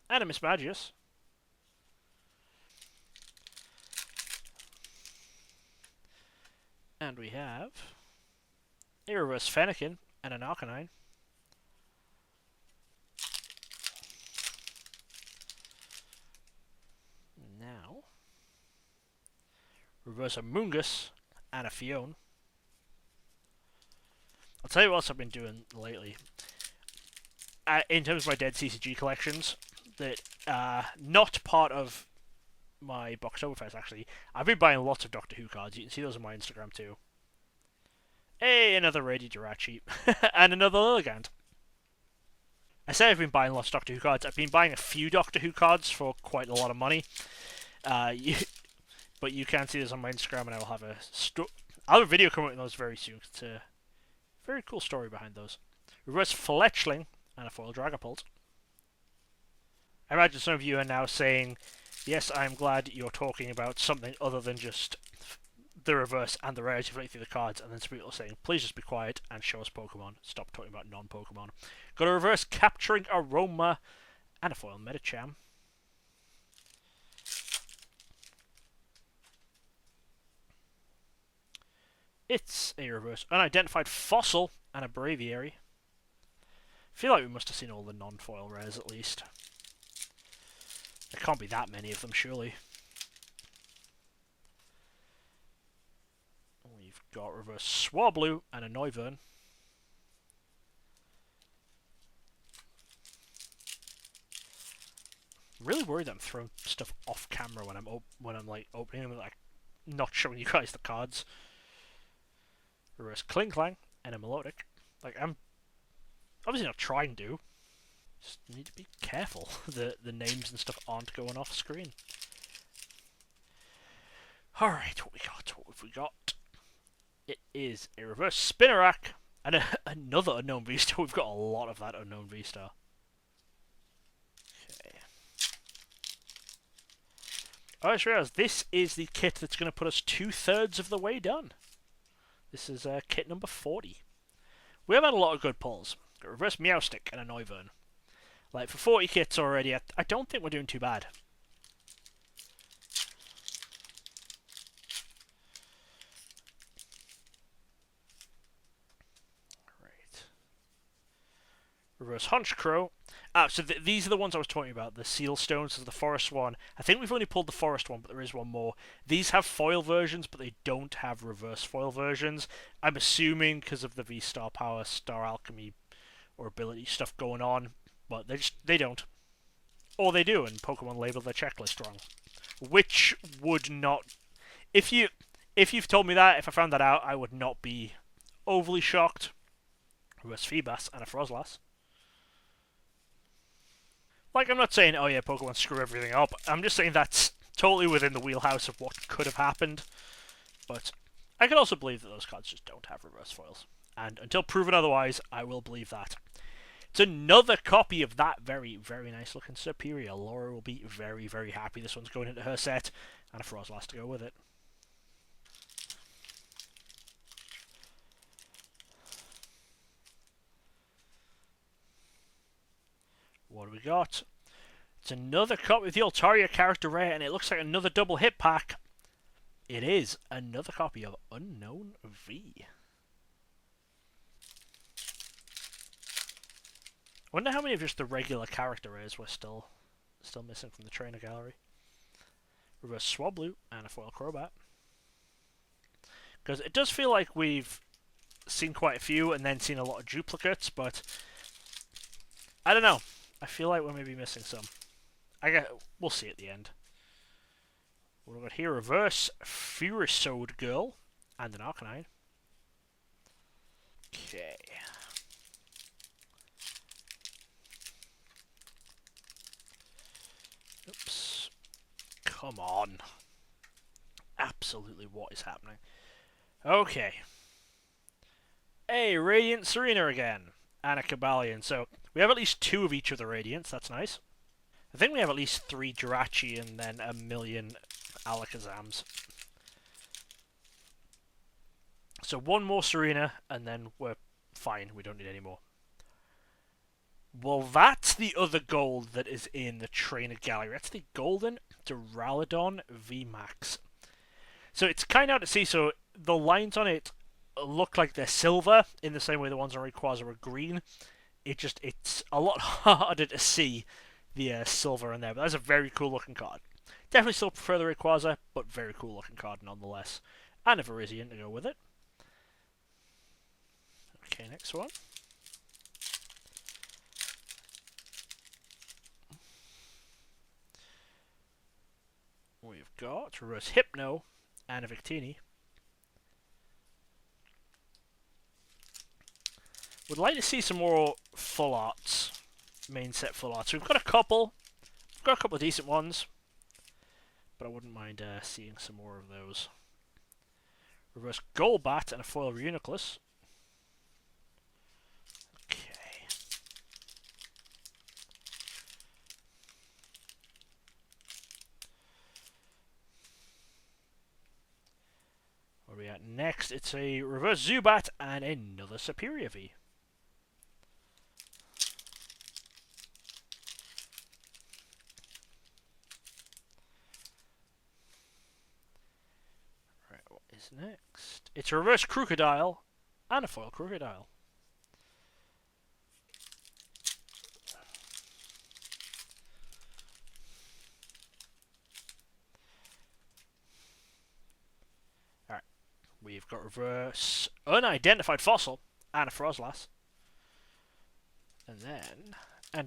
Speaker 1: And a Mismagius. And we have a Reverse Fennekin and an Arcanine. Now, Reverse Amoonguss and a Fion. I'll tell you what else I've been doing lately. In terms of my dead TCG collections, that not part of my Boxtoberfest, actually. I've been buying lots of Doctor Who cards. You can see those on my Instagram too. Hey, another Radiant Jirachi. And another Lilligant. I say I've been buying lots of Doctor Who cards. I've been buying a few Doctor Who cards for quite a lot of money. But you can see this on my Instagram, and I will have I'll have a video coming out on those very soon. It's a very cool story behind those. Reverse Fletchling and a foil Dragapult. I imagine some of you are now saying, yes, I'm glad you're talking about something other than just the reverse and the rarity flipping through the cards, and then some people are saying, please just be quiet and show us Pokemon. Stop talking about non-Pokemon. Got a reverse Capturing Aroma and a foil Medicham. It's a reverse Unidentified Fossil and a Braviary. I feel like we must have seen all the non-foil rares at least. There can't be that many of them, surely. We've got reverse Swablu and a Noivern. I'm really worried that I'm throwing stuff off camera when I'm like opening them, like not showing you guys the cards. Reverse Klinklang and a Melodic. Like, I'm obviously not trying to. Just need to be careful. The names and stuff aren't going off screen. Alright, what have we got? It is a reverse Spinarak and another Unknown V-Star. We've got a lot of that Unknown V-Star. Okay. I just realised this is the kit that's going to put us 2/3 of the way done. This is kit number 40. We have had a lot of good pulls. Got reverse Meowstic and a Noivern. Like, for 40 kits already, I don't think we're doing too bad. Right. Reverse Honchkrow. So these are the ones I was talking about. The Seal Stones is the Forest one. I think we've only pulled the Forest one, but there is one more. These have foil versions, but they don't have reverse foil versions. I'm assuming because of the V-Star Power, Star Alchemy, or ability stuff going on. But they don't. Or they do, and Pokemon label their checklist wrong. Which would not... If you've told me that, if I found that out, I would not be overly shocked. Reverse Feebas and a Frostlass. Like, I'm not saying, oh yeah, Pokemon screw everything up. I'm just saying that's totally within the wheelhouse of what could have happened. But I can also believe that those cards just don't have reverse foils. And until proven otherwise, I will believe that. It's another copy of that very, very nice looking Superior. Laura will be very, very happy. This one's going into her set, and a Frostlass to go with it. What do we got? It's another copy of the Altaria character rare, and it looks like another double hit pack. It is another copy of Unknown V. I wonder how many of just the regular character rares we're still missing from the trainer gallery. Reverse Swablu and a foil Crobat. Because it does feel like we've seen quite a few and then seen a lot of duplicates, but I don't know. I feel like we're maybe missing some. we'll see at the end. What have we got here? Reverse Furisode Girl and an Arcanine. Okay. Oops. Come on. Absolutely, what is happening? Okay. Hey, Radiant Serena again. And a Cobalion. So, we have at least 2 of each of the Radiants. That's nice. I think we have at least 3 Jirachi and then a million Alakazams. So 1 more Serena, and then we're fine. We don't need any more. Well, that's the other gold that is in the Trainer Gallery. That's the Golden Duraludon VMAX. So it's kind of hard to see. So the lines on it look like they're silver, in the same way the ones on Rayquaza are green. It's a lot harder to see the silver in there. But that's a very cool looking card. Definitely still prefer the Rayquaza, but very cool looking card nonetheless. And a Virizion to go with it. Okay, next one. We've got Reverse Hypno and a Victini. Would like to see some more full arts, main set full arts. We've got a couple. We've got a couple of decent ones, but I wouldn't mind seeing some more of those. Reverse Golbat and a foil Reuniclus. Okay. What are we at next? It's a Reverse Zubat and another Superior V. Right, what is next? It's a Reverse Crocodile and a foil Crocodile. Alright, we've got Reverse Unidentified Fossil and a Frozlass. And then. I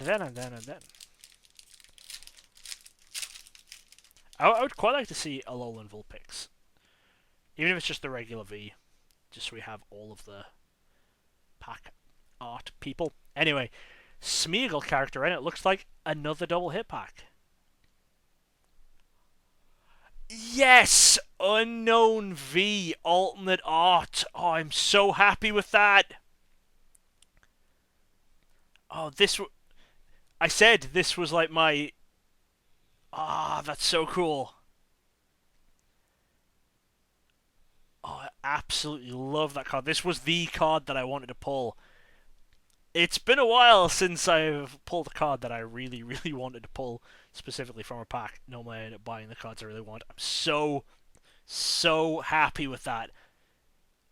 Speaker 1: would quite like to see a Alolan Vulpix. Even if it's just the regular V. Just so we have all of the pack art people. Anyway, Smeagol character in it looks like another double hit pack. Yes! Unknown V alternate art. Oh, I'm so happy with that. Oh, I said this was like my... Ah, that's so cool. Oh, I absolutely love that card. This was the card that I wanted to pull. It's been a while since I've pulled a card that I really, really wanted to pull, specifically from a pack. Normally I end up buying the cards I really want. I'm so, so happy with that.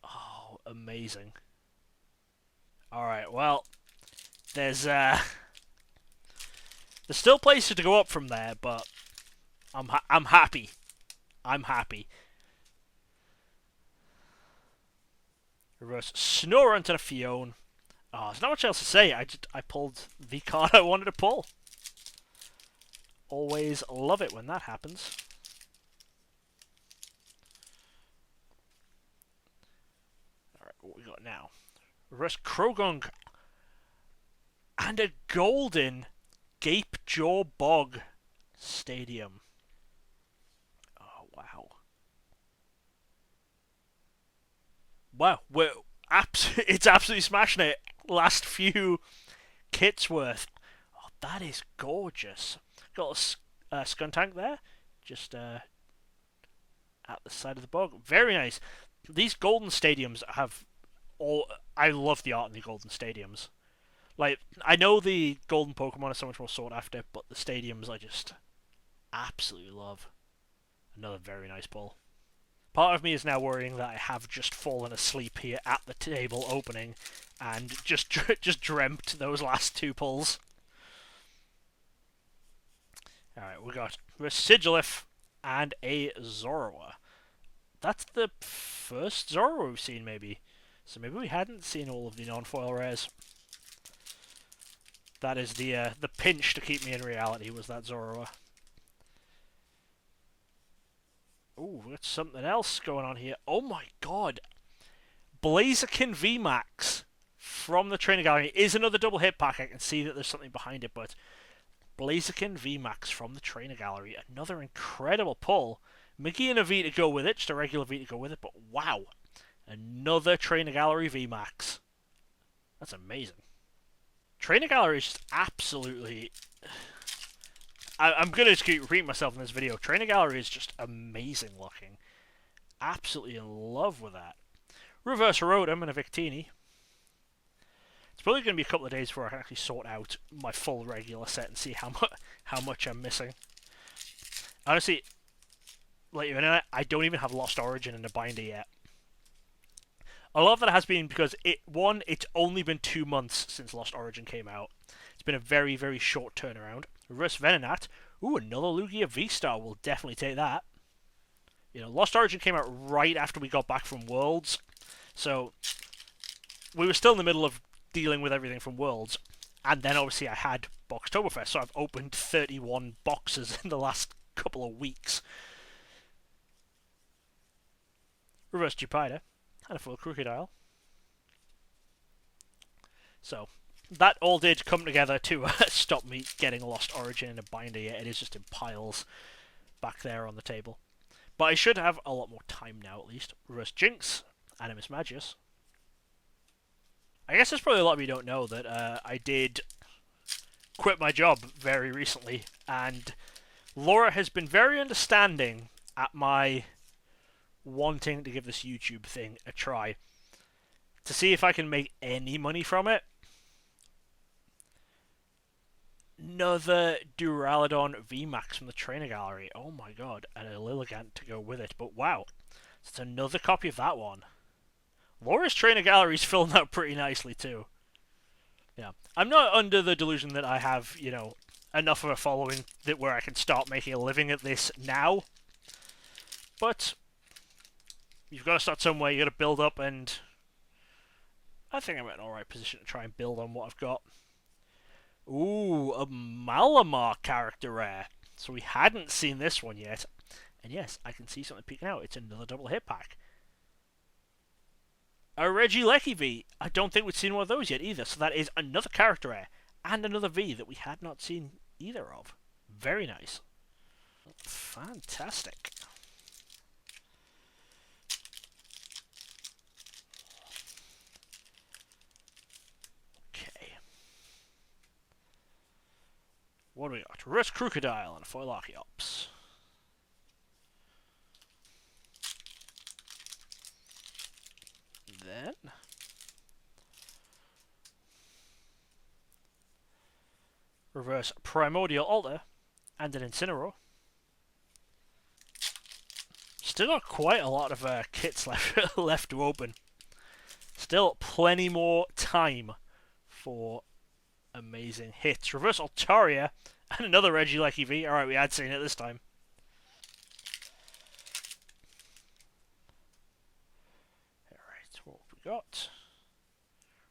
Speaker 1: Oh, amazing. Alright, well, there's still places to go up from there, but I'm happy. I'm happy. Reverse Snorunt and a Fione. Oh, there's not much else to say. I pulled the card I wanted to pull. Always love it when that happens. Alright, what we got now? Reverse Krogunk. And a golden Gapejaw Bog Stadium. Oh, wow. Wow, it's absolutely smashing it. Last few kits worth. Oh, that is gorgeous. Got a Skuntank there, just at the side of the bog. Very nice. These golden stadiums have all. I love the art in the golden stadiums. Like, I know the golden Pokemon are so much more sought after, but the stadiums I just absolutely love. Another very nice pull. Part of me is now worrying that I have just fallen asleep here at the table opening and just dreamt those last 2 pulls. Alright, we got a Sigilif and a Zorua. That's the first Zorua we've seen, maybe. So maybe we hadn't seen all of the non-foil rares. That is the pinch to keep me in reality, was that Zorua. Ooh, we got something else going on here. Oh my god. Blaziken VMAX from the Trainer Gallery is another double hit pack. I can see that there's something behind it, but Blaziken VMAX from the Trainer Gallery. Another incredible pull. Mickey and a V to go with it, just a regular V to go with it, but wow. Another Trainer Gallery VMAX. That's amazing. Trainer Gallery is just absolutely... I'm going to just keep repeating myself in this video. Trainer Gallery is just amazing looking. Absolutely in love with that. Reverse Rotom and a Victini. It's probably going to be a couple of days before I can actually sort out my full regular set and see how much I'm missing. Honestly, let you know, I don't even have Lost Origin in the binder yet. A lot of that has been because, it's only been 2 months since Lost Origin came out. It's been a very, very short turnaround. Reverse Venonat. Ooh, another Lugia V-Star. We'll definitely take that. You know, Lost Origin came out right after we got back from Worlds. So, we were still in the middle of dealing with everything from Worlds. And then, obviously, I had Boxtoberfest. So, I've opened 31 boxes in the last couple of weeks. Reverse Jupiter. And a full Crocodile. So, that all did come together to stop me getting Lost Origin in a binder yet. It is just in piles back there on the table. But I should have a lot more time now, at least. Reverse Jinx, Animus Magius. I guess there's probably a lot of you don't know that I did quit my job very recently, and Laura has been very understanding at my wanting to give this YouTube thing a try to see if I can make any money from it. Another Duraludon VMAX from the Trainer Gallery. Oh my god, and a Lilligant to go with it. But wow, it's another copy of that one. Laura's Trainer Gallery is filling out pretty nicely too. Yeah, I'm not under the delusion that I have, you know, enough of a following that where I can start making a living at this now. But you've got to start somewhere. You got to build up, and I think I'm in an alright position to try and build on what I've got. Ooh, a Malamar character rare. So we hadn't seen this one yet. And yes, I can see something peeking out. It's another double hit pack. A Regieleki V. I don't think we've seen one of those yet either. So that is another character rare. And another V that we had not seen either of. Very nice. Fantastic. What do we got? Reverse Crocodile and a foil Archeops. Then reverse Primordial Altar and an Incineroar. Still got quite a lot of kits left to open. Still plenty more time for amazing hits. Reverse Altaria and another Regieleki V. Alright, we had seen it this time. Alright, what have we got?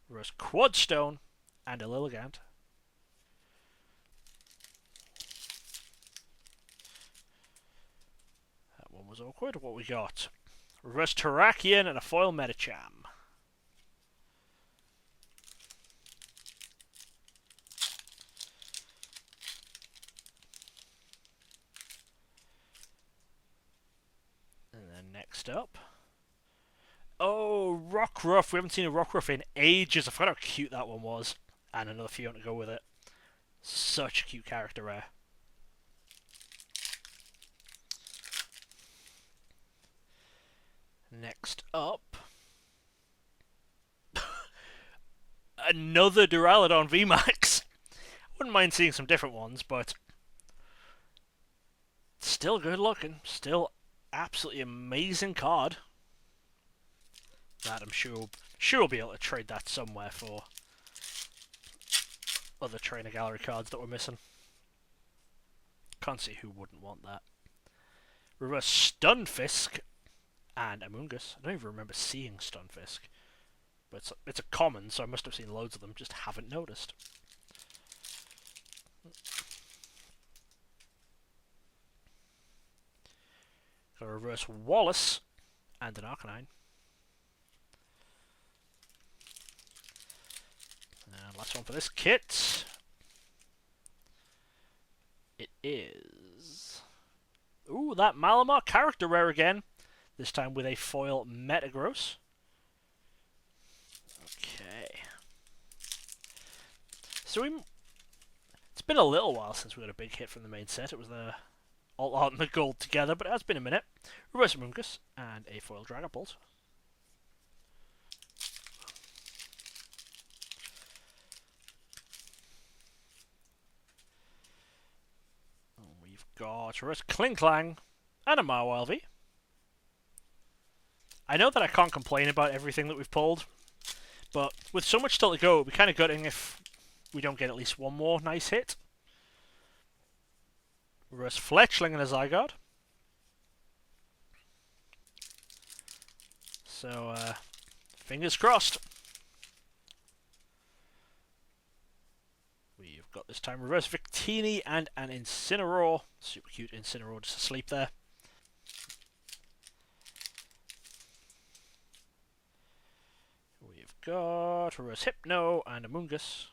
Speaker 1: Reverse Quadstone and a Lilligant. That one was awkward. What we got? Reverse Terrakion and a foil Medicham. Next up. Oh, Rockruff. We haven't seen a Rockruff in ages. I forgot how cute that one was. And another Fiona to go with it. Such a cute character rare. Next up. Another Duraludon VMAX. I wouldn't mind seeing some different ones, but still good looking. Still absolutely amazing card. That I'm sure we'll be able to trade that somewhere for other Trainer Gallery cards that we're missing. Can't see who wouldn't want that. Reverse Stunfisk and Amoonguss. I don't even remember seeing Stunfisk. But it's a common, so I must have seen loads of them, just haven't noticed. Got a reverse Wallace and an Arcanine. And last one for this kit. It is... Ooh, that Malamar character rare again. This time with a foil Metagross. Okay. So it's been a little while since we got a big hit from the main set. It was the Alt Art and the Gold together, but it has been a minute. Reverse Amoonguss and a foil Dragapult. We've got reverse Klinklang and a Mawile V. I know that I can't complain about everything that we've pulled, but with so much still to go, it would be kind of gutting if we don't get at least one more nice hit. Reverse Fletchling and a Zygarde. So, fingers crossed. We've got this time reverse Victini and an Incineroar. Super cute Incineroar just asleep there. We've got reverse Hypno and a Amoonguss.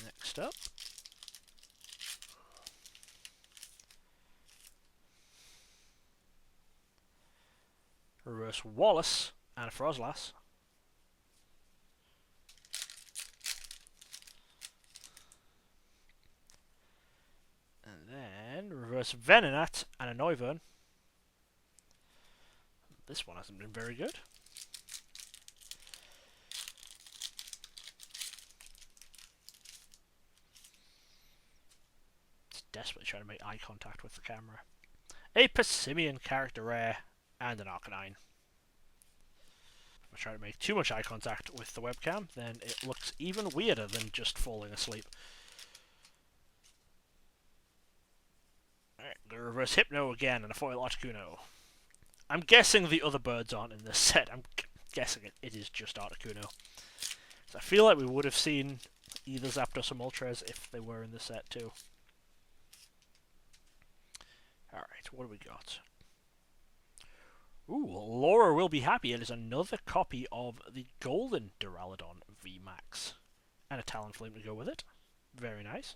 Speaker 1: Next up. Reverse Wallace and a Frozlass. And then reverse Venonat and a Noivern. This one hasn't been very good. It's desperately trying to make eye contact with the camera. A Persimmon character rare and an Arcanine. If I try to make too much eye contact with the webcam, then it looks even weirder than just falling asleep. Alright, the reverse Hypno again and a foil Articuno. I'm guessing the other birds aren't in this set. I'm guessing it is just Articuno. So I feel like we would have seen either Zapdos or Moltres if they were in the set too. Alright, what do we got? Ooh, Laura will be happy. It is another copy of the Golden Duraludon VMAX. And a Talonflame to go with it. Very nice.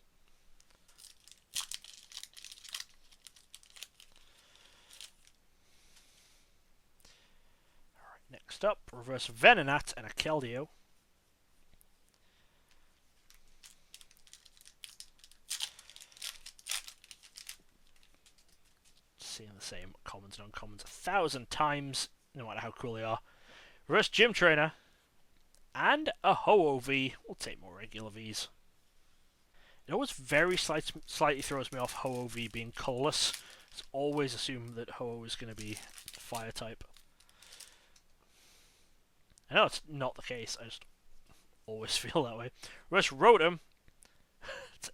Speaker 1: Alright, next up, reverse Venonat and a Keldeo. Seeing the same commons and uncommons 1,000 times, no matter how cool they are. Reverse Gym Trainer and a Ho-Oh V. We'll take more regular Vs. It always very slightly throws me off Ho-Oh V being colorless. It's always assumed that Ho-Oh is going to be fire type. I know it's not the case, I just always feel that way. Reverse Rotom.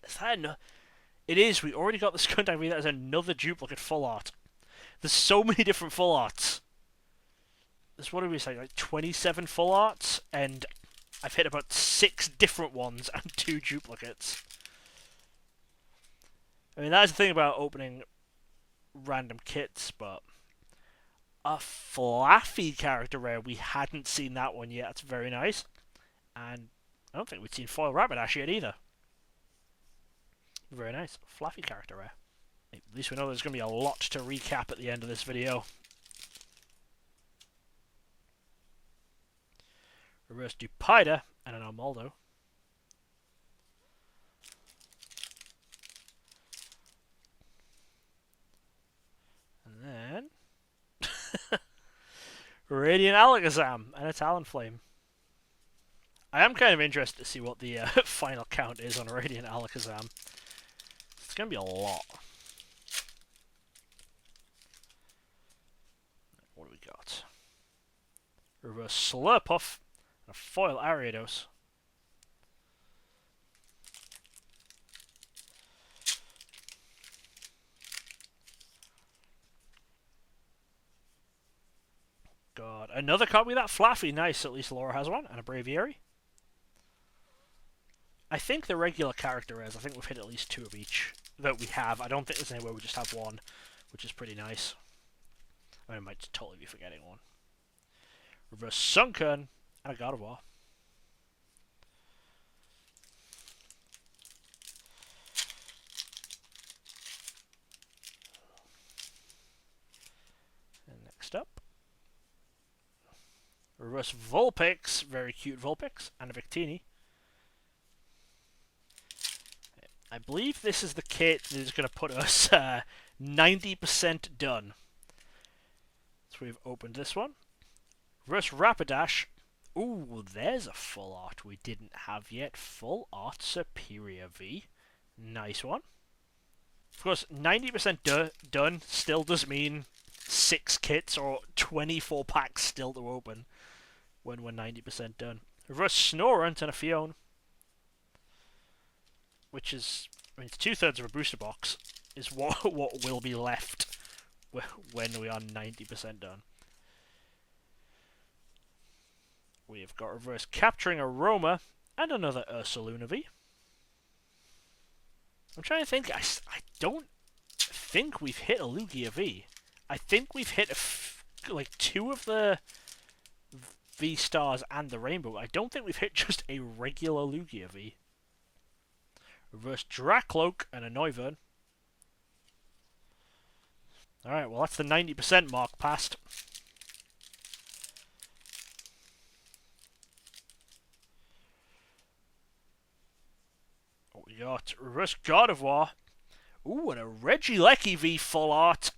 Speaker 1: Is that It is. We already got the Skuntank V. That is another duplicate full art. There's so many different full arts. There's, what did we say, like 27 full arts? And I've hit about 6 different ones and 2 duplicates. I mean, that's the thing about opening random kits, but a Flaffy character rare, we hadn't seen that one yet. That's very nice. And I don't think we'd seen Foil Rapidash yet either. Very nice. Flaffy character rare. At least we know there's going to be a lot to recap at the end of this video. Reverse Dupida and an Armaldo. And then Radiant Alakazam and a Talonflame. I am kind of interested to see what the final count is on Radiant Alakazam. It's going to be a lot. What do we got? Reverse Slurpuff and a foil Ariados. God, another copy of that Flaffy. Nice, at least Laura has one. And a Braviary. I think the regular character rares, I think we've hit at least 2 of each that we have. I don't think there's anywhere we just have one. which is pretty nice. I might totally be forgetting one. Reverse Sunken and a God of War. And next up, Reverse Vulpix, very cute Vulpix, and a Victini. I believe this is the kit that is going to put us 90% done. So we've opened this one. Reverse Rapidash. Ooh, there's a full art we didn't have yet. Full art Superior V. Nice one. Of course, 90% done still does mean 6 kits or 24 packs still to open when we're 90% done. Reverse Snorunt and a Fiona. Which is, I mean, it's 2/3 of a booster box, is what will be left when we are 90% done. We have got Reverse Capturing Aroma and another Ursaluna V. I'm trying to think. I don't think we've hit a Lugia V. I think we've hit like 2 of the V stars and the Rainbow. I don't think we've hit just a regular Lugia V. Reverse Dracloak and a Noivern. Alright, well that's the 90% mark passed. What we got? Reverse God of War. Ooh, and a Regieleki V full art.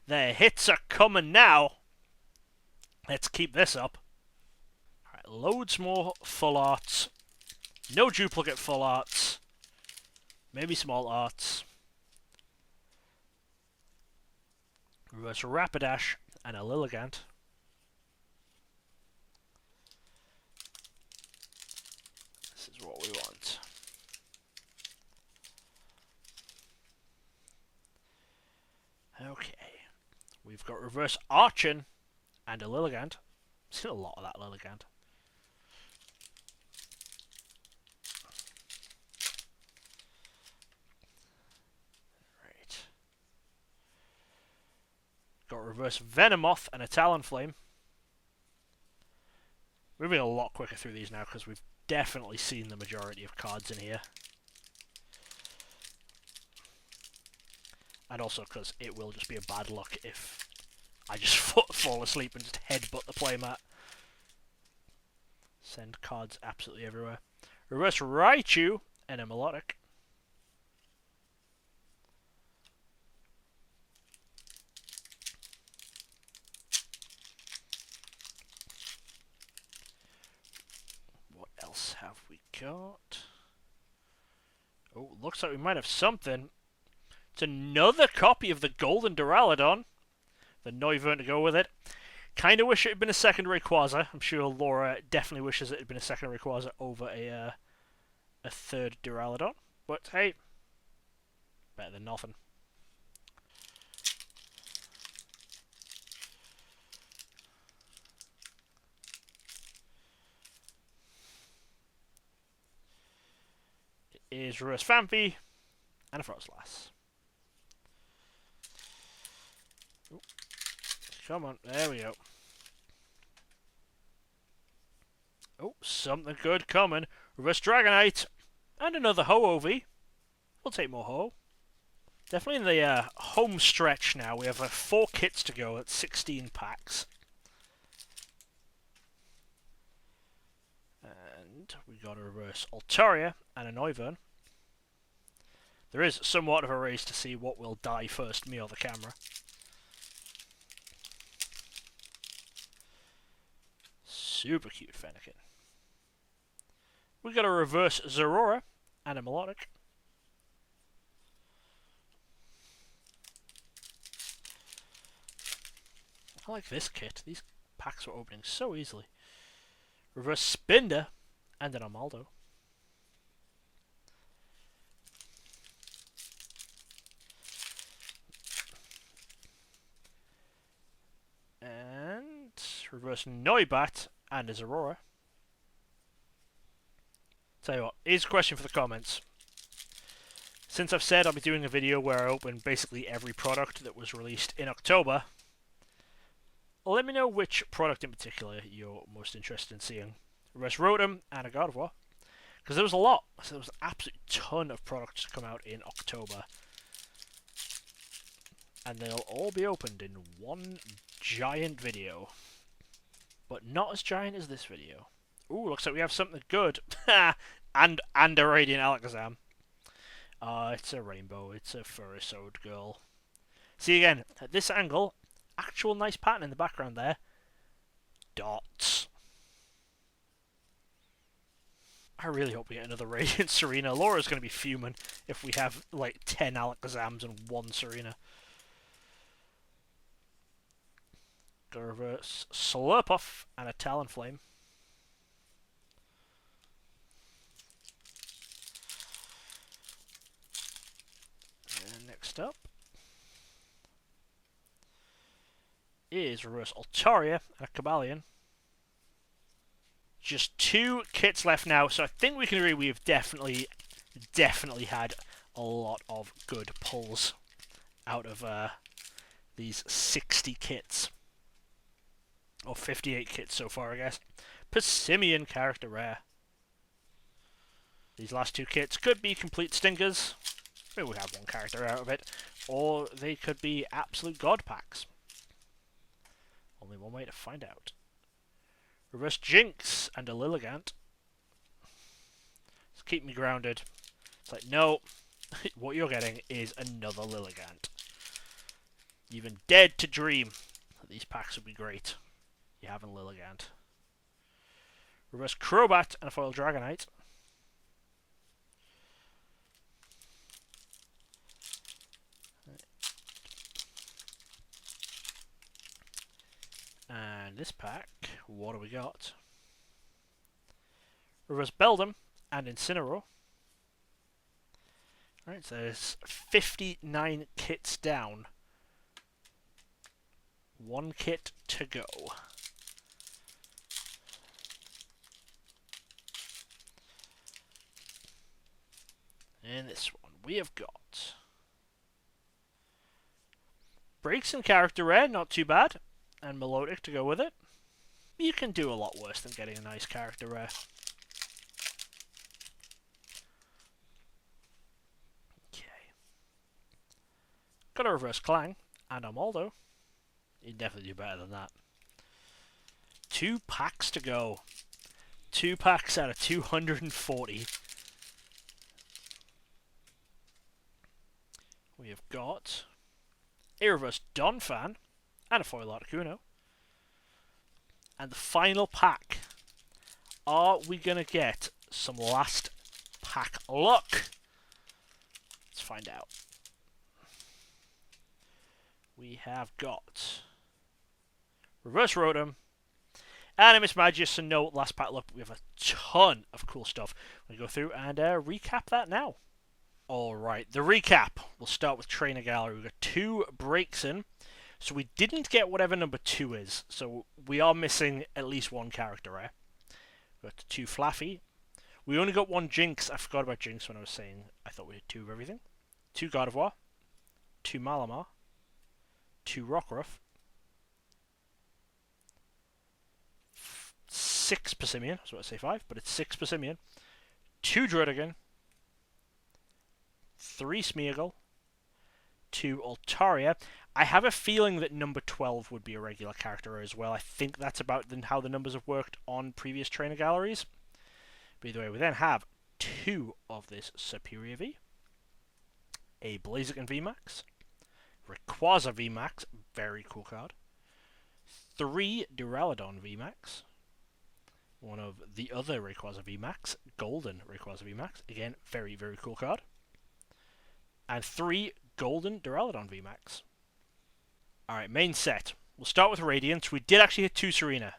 Speaker 1: The hits are coming now. Let's keep this up. Alright, loads more full arts. No duplicate full arts. Maybe small arts. Reverse Rapidash and a Lilligant. This is what we want. Okay. We've got Reverse Archon and a Lilligant. I've seen a lot of that Lilligant. Got Reverse Venomoth and a Talonflame. Moving a lot quicker through these now because we've definitely seen the majority of cards in here. And also because it will just be a bad luck if I just fall asleep and just headbutt the playmat. Send cards absolutely everywhere. Reverse Raichu and a Melodic. Else have we got? Oh, looks like we might have something. It's another copy of the Golden Duraludon. The Noivern to go with it. Kind of wish it had been a secondary Quasar. I'm sure Laura definitely wishes it had been a secondary Quasar over a third Duraludon. But hey, better than nothing. Is Reverse Phanpy and a Frostlass. Ooh. Come on, there we go. Oh, something good coming. Reverse Dragonite and another Ho-Oh V. We'll take more Ho. Definitely in the home stretch now. We have 4 kits to go at 16 packs. And we got a Reverse Altaria and a Noivern. There is somewhat of a race to see what will die first, me or the camera. Super cute Fennekin. We got a Reverse Zorora and a Melodic. I like this kit. These packs were opening so easily. Reverse Spinder and an Armaldo. And Reverse Noibat and his Aurora. Tell you what, here's a question for the comments. Since I've said I'll be doing a video where I open basically every product that was released in October, let me know which product in particular you're most interested in seeing. Reverse Rotom and a God of War. Because there was a lot. So there was an absolute ton of products to come out in October. And they'll all be opened in one giant video. But not as giant as this video. Ooh, looks like we have something good. and a Radiant Alakazam. It's a rainbow. It's a Furisode girl. See again, at this angle, actual nice pattern in the background there. Dots. I really hope we get another Radiant Serena. Laura's going to be fuming if we have like 10 Alakazams and 1 Serena. Go reverse Slurpuff and a Talonflame. And next up is reverse Altaria and a Cobalion. Just 2 kits left now, so I think we can agree we've definitely had a lot of good pulls out of these 60 kits. Or 58 kits so far, I guess. Persimmon character rare. These last 2 kits could be complete stinkers. Maybe we have 1 character out of it. Or they could be absolute god packs. Only one way to find out. Reverse Jinx and a Lilligant. Just keep me grounded. It's like, no, what you're getting is another Lilligant. Even dead to dream that these packs would be great. You have a Lilligant. Reverse Crobat and a foil Dragonite. And this pack, what do we got? Reverse Beldum and Incineroar. Alright, so there's 59 kits down. 1 kit to go. And this one we have got Breaks and character rare, not too bad. And Melodic to go with it. You can do a lot worse than getting a nice character rare. Okay. Got a reverse Clang and a Moldo. You definitely do better than that. 2 packs to go. 2 packs out of 240. We have got a reverse Donphan and a foil Articuno. And the final pack. Are we going to get some last pack luck? Let's find out. We have got reverse Rotom and a Mismagius, so no last pack luck. We have a ton of cool stuff. We'll go through and recap that now. Alright, the recap. We'll start with Trainer Gallery. We've got 2 breaks in. So we didn't get whatever number 2 is. So we are missing at least 1 character rare. We've got 2 Flaffy. We only got 1 Jinx. I forgot about Jinx when I was saying I thought we had 2 of everything. 2 God of War. 2 Malamar. 2 Rockruff. 6 Persimmon. I was about to say 5, but it's 6 Persimmon. 2 Druddigon. 3 Smeargle. 2 Altaria. I have a feeling that number 12 would be a regular character as well. I think that's about how the numbers have worked on previous trainer galleries. But either way, we then have 2 of this Superior V. A Blaziken VMAX. Rayquaza VMAX. Very cool card. 3 Duraludon VMAX. One of the other Rayquaza VMAX. Golden Rayquaza VMAX. Again, very, very cool card. And 3 Golden Duraludon VMAX. Alright, main set. We'll start with Radiant. We did actually hit 2 Serena.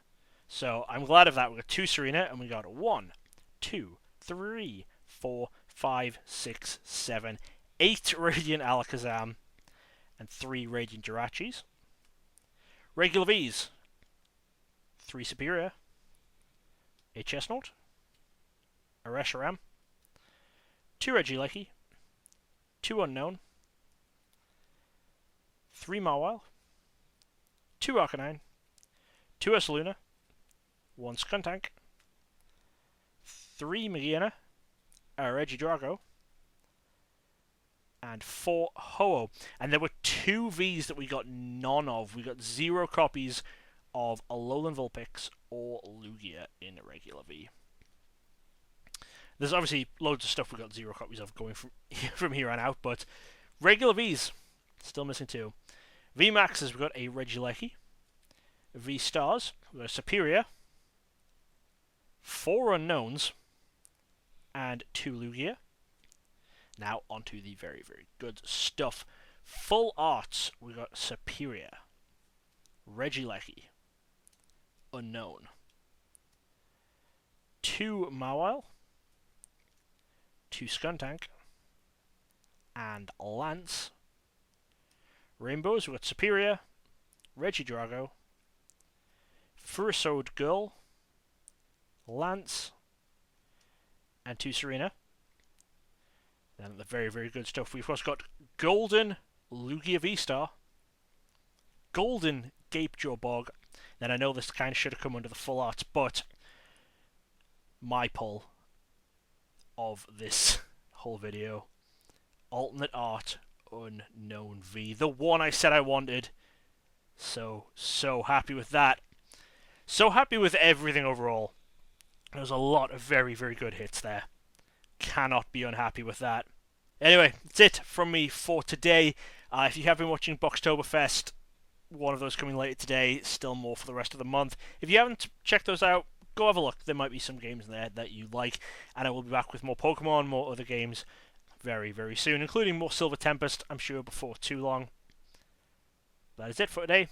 Speaker 1: So I'm glad of that. We got 2 Serena and we got 1, 2, 3, 4, 5, 6, 7, 8 Radiant Alakazam and 3 Radiant Jirachis. Regular Vs. 3 Superior. A Chestnut. A Reshiram. 2 Regieleki. 2 Unknown, 3 Mawile, 2 Arcanine, 2 Ursaluna, 1 Skuntank, 3 Magearna, a Regidrago, and 4 Ho-Oh. And there were 2 Vs that we got none of. We got 0 copies of Alolan Vulpix or Lugia in a regular V. There's obviously loads of stuff we got 0 copies of going from here on out, but regular Vs, still missing 2. VMAXs, we've got a Regieleki. V-Stars, we've got a Superior, 4 Unknowns, and 2 Lugia. Now onto the very, very good stuff. Full arts, we got Superior, Regieleki, Unknown, 2 Mawile, 2 Skuntank, and Lance. Rainbows, we got Superior, Regidrago, Furisode Girl, Lance, and 2 Serena. Then the very, very good stuff, we've of course got Golden Lugia V-Star, Golden Gapejaw Bog. Then I know this kind of should have come under the full arts, but my pull of this whole video, alternate art Unknown V, the one I said I wanted. So happy with that. So happy with everything overall. There's a lot of very, very good hits there. Cannot be unhappy with that. Anyway, that's it from me for today. If you have been watching Boxtoberfest, one of those coming later today, still more for the rest of the month. If you haven't checked those out, go have a look. There might be some games in there that you like, and I will be back with more Pokemon, more other games very, very soon, including more Silver Tempest, I'm sure, before too long. That is it for today.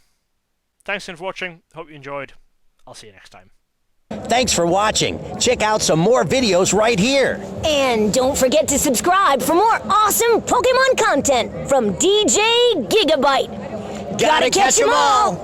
Speaker 1: Thanks again for watching. Hope you enjoyed. I'll see you next time.
Speaker 2: Thanks for watching. Check out some more videos right here.
Speaker 3: And don't forget to subscribe for more awesome Pokemon content from DJ Gigabyte.
Speaker 2: Gotta catch 'em all!